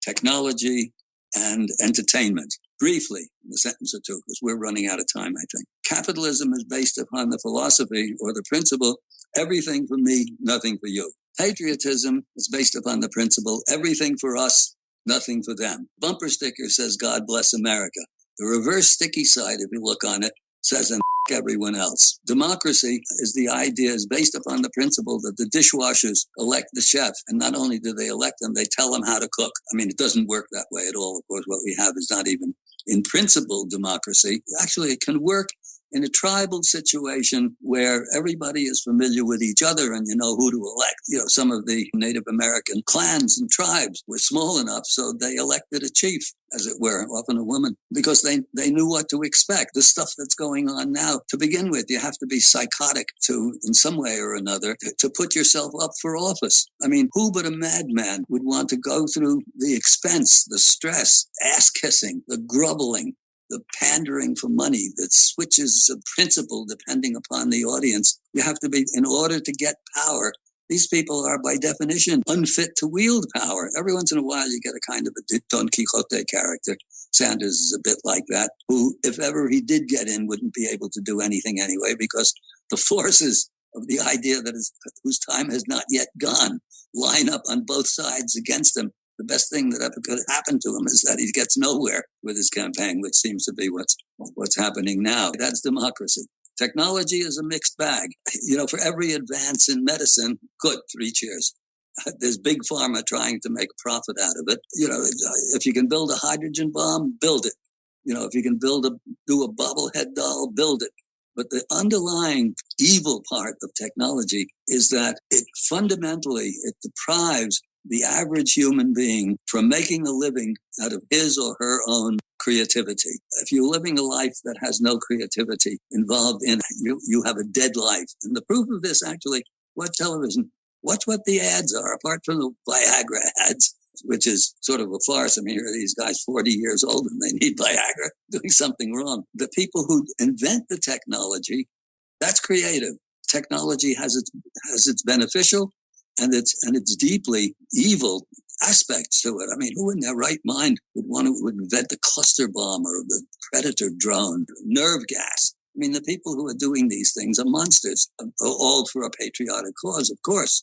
technology, and entertainment. Briefly, in a sentence or two, because we're running out of time, I think. Capitalism is based upon the philosophy or the principle, everything for me, nothing for you. Patriotism is based upon the principle, everything for us, nothing for them. Bumper sticker says, God bless America. The reverse sticky side, if you look on it, says, and everyone else. Democracy is based upon the principle that the dishwashers elect the chef. And not only do they elect them, they tell them how to cook. I mean, it doesn't work that way at all. Of course, what we have is not even in principle democracy. Actually, it can work in a tribal situation where everybody is familiar with each other and you know who to elect. Some of the Native American clans and tribes were small enough, so they elected a chief, as it were, often a woman, because they knew what to expect. The stuff that's going on now, to begin with, you have to be psychotic in some way or another, to put yourself up for office. I mean, who but a madman would want to go through the expense, the stress, ass-kissing, the grubbling, the pandering for money, that switches of principle depending upon the audience. You have to be, in order to get power, these people are by definition unfit to wield power. Every once in a while you get a kind of a Don Quixote character. Sanders is a bit like that, who, if ever he did get in, wouldn't be able to do anything anyway, because the forces of the idea whose time has not yet gone line up on both sides against him. The best thing that ever could happen to him is that he gets nowhere with his campaign, which seems to be what's happening now. That's democracy. Technology is a mixed bag. For every advance in medicine, good, 3 cheers. There's big pharma trying to make a profit out of it. If you can build a hydrogen bomb, build it. If you can do a bobblehead doll, build it. But the underlying evil part of technology is that it deprives the average human being from making a living out of his or her own creativity. If you're living a life that has no creativity involved in it, you have a dead life. And the proof of this, actually, watch television. Watch what the ads are, apart from the Viagra ads, which is sort of a farce. I mean, here are these guys 40 years old and they need Viagra, doing something wrong. The people who invent the technology, that's creative. Technology has its beneficial and its deeply evil aspects to it. I mean, who in their right mind would invent the cluster bomb or the Predator drone, nerve gas? I mean, the people who are doing these things are monsters, all for a patriotic cause, of course.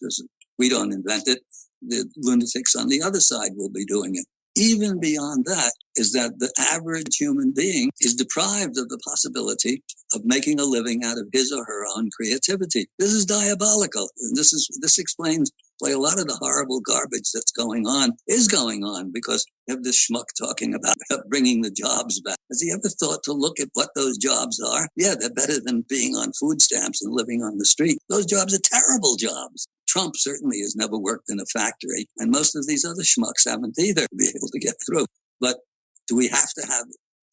We don't invent it. The lunatics on the other side will be doing it. Even beyond that, is that the average human being is deprived of the possibility of making a living out of his or her own creativity. This is diabolical. And this explains why a lot of the horrible garbage that's going on is going on, because you have this schmuck talking about bringing the jobs back. Has he ever thought to look at what those jobs are? Yeah, they're better than being on food stamps and living on the street. Those jobs are terrible jobs. Trump certainly has never worked in a factory, and most of these other schmucks haven't either to be able to get through. But do we have to have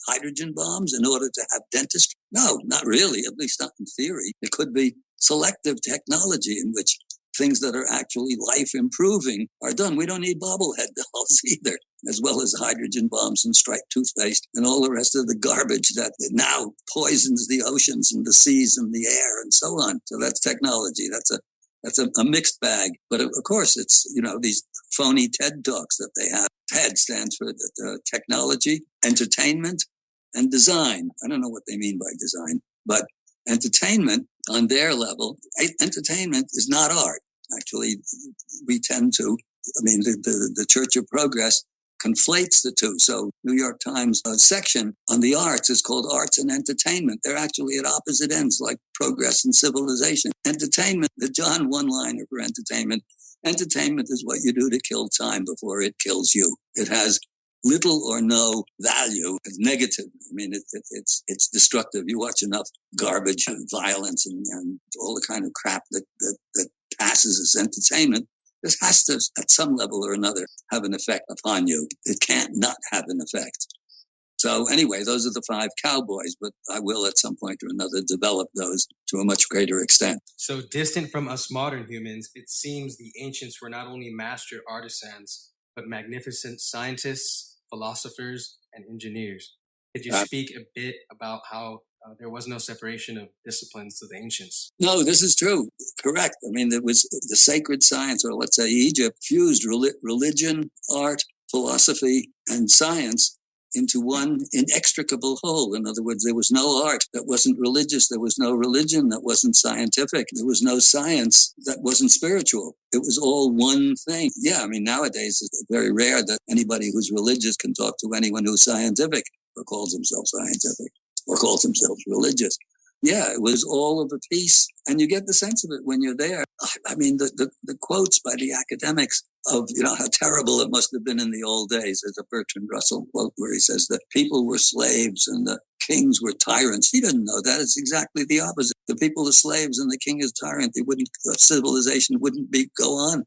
hydrogen bombs in order to have dentistry? No, not really, at least not in theory. It could be selective technology in which things that are actually life improving are done. We don't need bobblehead dolls either, as well as hydrogen bombs and striped toothpaste and all the rest of the garbage that now poisons the oceans and the seas and the air and so on. So that's technology. That's a mixed bag. But of course, it's, these phony TED Talks that they have. TED stands for technology, entertainment, and design. I don't know what they mean by design, but entertainment on their level, entertainment is not art. Actually, we tend to, the Church of Progress conflates the two. So New York Times section on the arts is called Arts and Entertainment. They're actually at opposite ends, like progress and civilization. Entertainment, the John one-liner for entertainment is what you do to kill time before it kills you. It has little or no value. It's negative. It's destructive. You watch enough garbage and violence and all the kind of crap that passes as entertainment. This has to, at some level or another, have an effect upon you. It can't not have an effect. So anyway, those are the 5 cowboys, but I will at some point or another develop those to a much greater extent. So distant from us modern humans, it seems the ancients were not only master artisans, but magnificent scientists, philosophers, and engineers. Could you speak a bit about how there was no separation of disciplines to the ancients? No, this is true. Correct. There was the sacred science, or let's say Egypt, fused religion, art, philosophy, and science into one inextricable whole. In other words, there was no art that wasn't religious. There was no religion that wasn't scientific. There was no science that wasn't spiritual. It was all one thing. Yeah, nowadays it's very rare that anybody who's religious can talk to anyone who's scientific or calls himself scientific or calls himself religious. Yeah, it was all of a piece. And you get the sense of it when you're there. The quotes by the academics of, how terrible it must have been in the old days. There's a Bertrand Russell quote where he says that people were slaves and the kings were tyrants. He didn't know that. It's exactly the opposite. The people are slaves and the king is tyrant. Civilization wouldn't go on.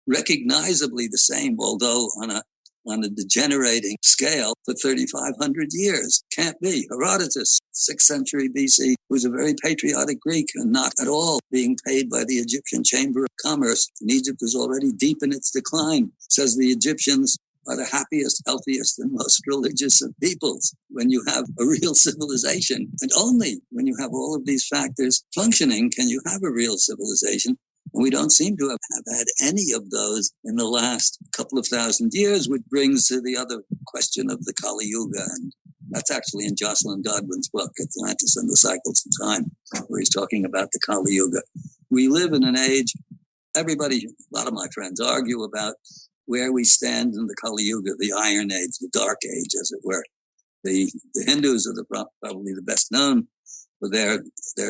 Recognizably the same, although on a degenerating scale for 3,500 years. Can't be. Herodotus, 6th century BC, was a very patriotic Greek and not at all being paid by the Egyptian Chamber of Commerce. And Egypt is already deep in its decline. Says the Egyptians are the happiest, healthiest, and most religious of peoples. When you have a real civilization, and only when you have all of these factors functioning can you have a real civilization. And we don't seem to have had any of those in the last couple of thousand years, which brings to the other question of the Kali Yuga. And that's actually in Jocelyn Godwin's book, Atlantis and the Cycles of Time, where he's talking about the Kali Yuga. We live in an age, a lot of my friends argue about where we stand in the Kali Yuga, the Iron Age, the Dark Age, as it were. The Hindus are probably the best known for their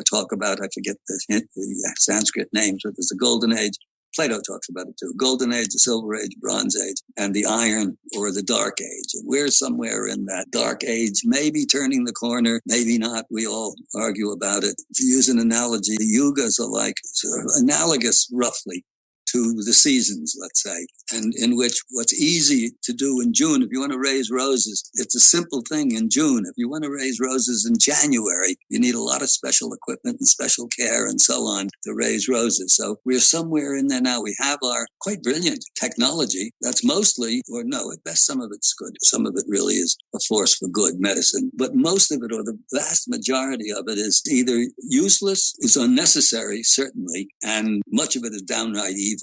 talk about, I forget the Sanskrit names, but there's the Golden Age. Plato talks about it too. Golden Age, the Silver Age, Bronze Age, and the Iron or the Dark Age. And we're somewhere in that Dark Age, maybe turning the corner, maybe not. We all argue about it. To use an analogy, the yugas are like sort of analogous, roughly, to the seasons, let's say, and in which what's easy to do in June, if you want to raise roses, it's a simple thing in June. If you want to raise roses in January, you need a lot of special equipment and special care and so on to raise roses. So we're somewhere in there now. We have our quite brilliant technology that's mostly, or no, at best some of it's good. Some of it really is a force for good, medicine. But most of it, or the vast majority of it, is either useless, is unnecessary, certainly, and much of it is downright evil.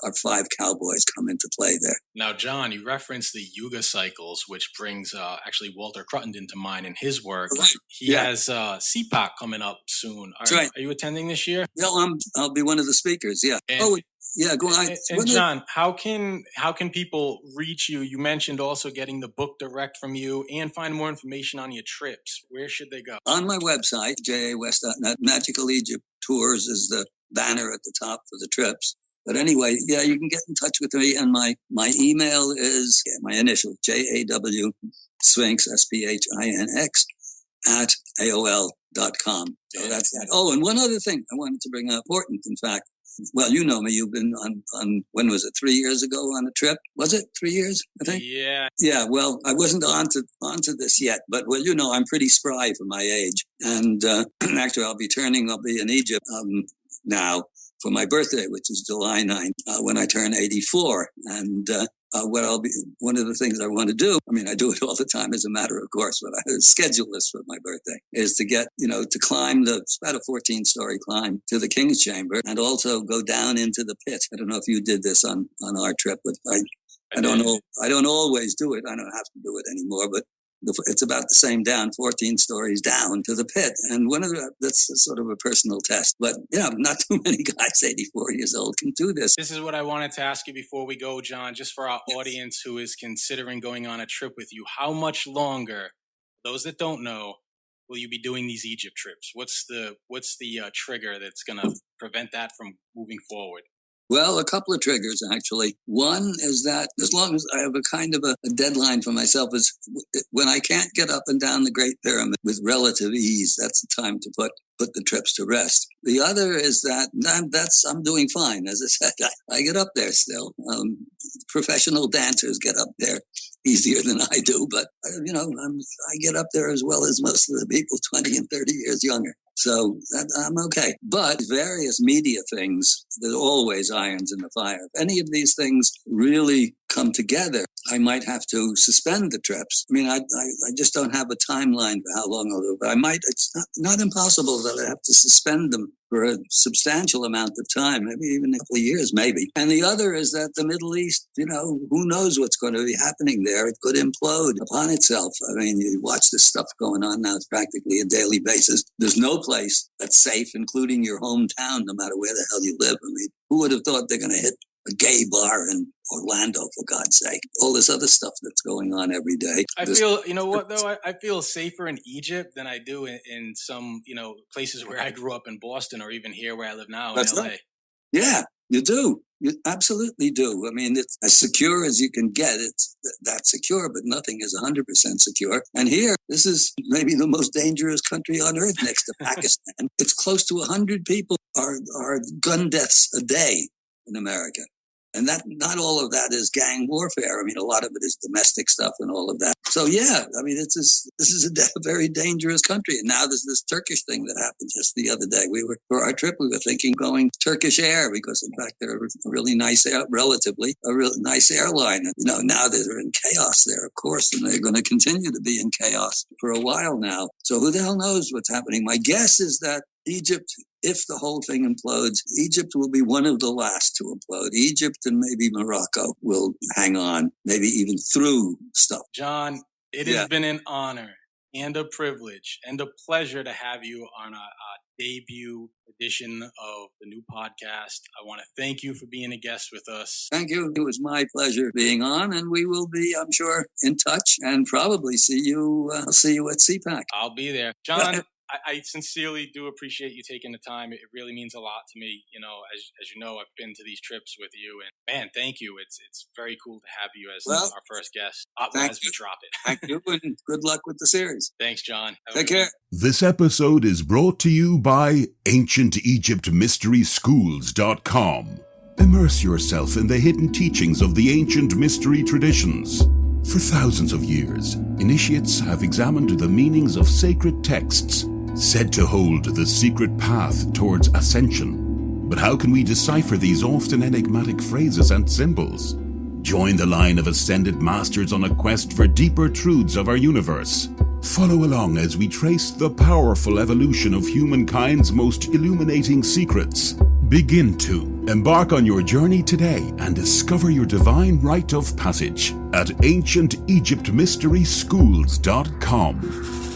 Our 5 cowboys come into play there. Now, John, you referenced the Yuga cycles, which brings actually Walter Cruttenden to mind in his work. Right. He has CPAC coming up soon. That's right. Are you attending this year? No, I'll be one of the speakers, yeah. And Yeah, go on. And John, how can people reach you? You mentioned also getting the book direct from you and find more information on your trips. Where should they go? On my website, jawest.net, Magical Egypt Tours is the banner at the top for the trips. But anyway, yeah, you can get in touch with me, and my email is my initial, JAW Sphinx, SPHINX, at AOL.com. So that's that. Oh, and one other thing I wanted to bring up, important, in fact. Well, you know me. You've been on when was it? 3 years ago on a trip? Was it 3 years? I think. Yeah. Yeah. Well, I wasn't onto this yet, but well, you know, I'm pretty spry for my age, and actually, I'll be in Egypt now for my birthday, which is July 9th, when I turn 84, and. One of the things I want to do, I mean, I do it all the time as a matter of course, but I schedule this for my birthday, is to get, to climb it's about a 14-story climb to the King's Chamber, and also go down into the pit. I don't know if you did this on our trip, but I don't know. I don't always do it. I don't have to do it anymore, but it's about the same down, 14 stories down to the pit. And that's sort of a personal test. But yeah, not too many guys 84 years old can do this. This is what I wanted to ask you before we go, John, just for our audience who is considering going on a trip with you. How much longer, those that don't know, will you be doing these Egypt trips? What's the trigger that's going to prevent that from moving forward? Well, a couple of triggers, actually. One is that as long as I have a kind of a deadline for myself, is when I can't get up and down the Great Pyramid with relative ease, that's the time to put the trips to rest. The other is that I'm doing fine. As I said, I get up there still. Professional dancers get up there easier than I do, but I get up there as well as most of the people 20 and 30 years younger. So I'm okay. But various media things, there's always irons in the fire. If any of these things really come together, I might have to suspend the trips. I mean, I just don't have a timeline for how long I'll do it. But I might, it's not impossible that I have to suspend them for a substantial amount of time, maybe even a couple of years, maybe. And the other is that the Middle East, who knows what's going to be happening there? It could implode upon itself. I mean, you watch this stuff going on now, it's practically a daily basis. There's no place that's safe, including your hometown, no matter where the hell you live. I mean, who would have thought they're going to hit a gay bar in Orlando, for God's sake? All this other stuff that's going on every day. I feel, you know what, though? I feel safer in Egypt than I do in some, places where I grew up in Boston, or even here where I live now in LA. Right. Yeah, you do. You absolutely do. I mean, it's as secure as you can get. It's that secure, but nothing is 100% secure. And here, this is maybe the most dangerous country on earth next to Pakistan. It's close to 100 people are gun deaths a day in America. And that, not all of that is gang warfare. I mean, a lot of it is domestic stuff and all of that. So yeah, I mean, this is a very dangerous country. And now there's this Turkish thing that happened just the other day. For our trip, we were thinking going Turkish Air, because in fact, they're a really nice, relatively a real nice airline. And, now they're in chaos there, of course, and they're going to continue to be in chaos for a while now. So who the hell knows what's happening? My guess is that Egypt, if the whole thing implodes, Egypt will be one of the last to implode. Egypt and maybe Morocco will hang on, maybe even through stuff. John, it has been an honor and a privilege and a pleasure to have you on a debut edition of the new podcast. I want to thank you for being a guest with us. Thank you. It was my pleasure being on, and we will be, I'm sure, in touch and probably see you at CPAC. I'll be there. John, I sincerely do appreciate you taking the time. It really means a lot to me. As you know, I've been to these trips with you, and man, thank you. It's very cool to have you as our first guest as we drop it. Thank you, and good luck with the series. Thanks, John. Take care. This episode is brought to you by AncientEgyptMysterySchools.com. Immerse yourself in the hidden teachings of the ancient mystery traditions. For thousands of years, initiates have examined the meanings of sacred texts said to hold the secret path towards ascension. But how can we decipher these often enigmatic phrases and symbols? Join the line of ascended masters on a quest for deeper truths of our universe. Follow along as we trace the powerful evolution of humankind's most illuminating secrets. Begin to embark on your journey today and discover your divine rite of passage at AncientEgyptMysterySchools.com.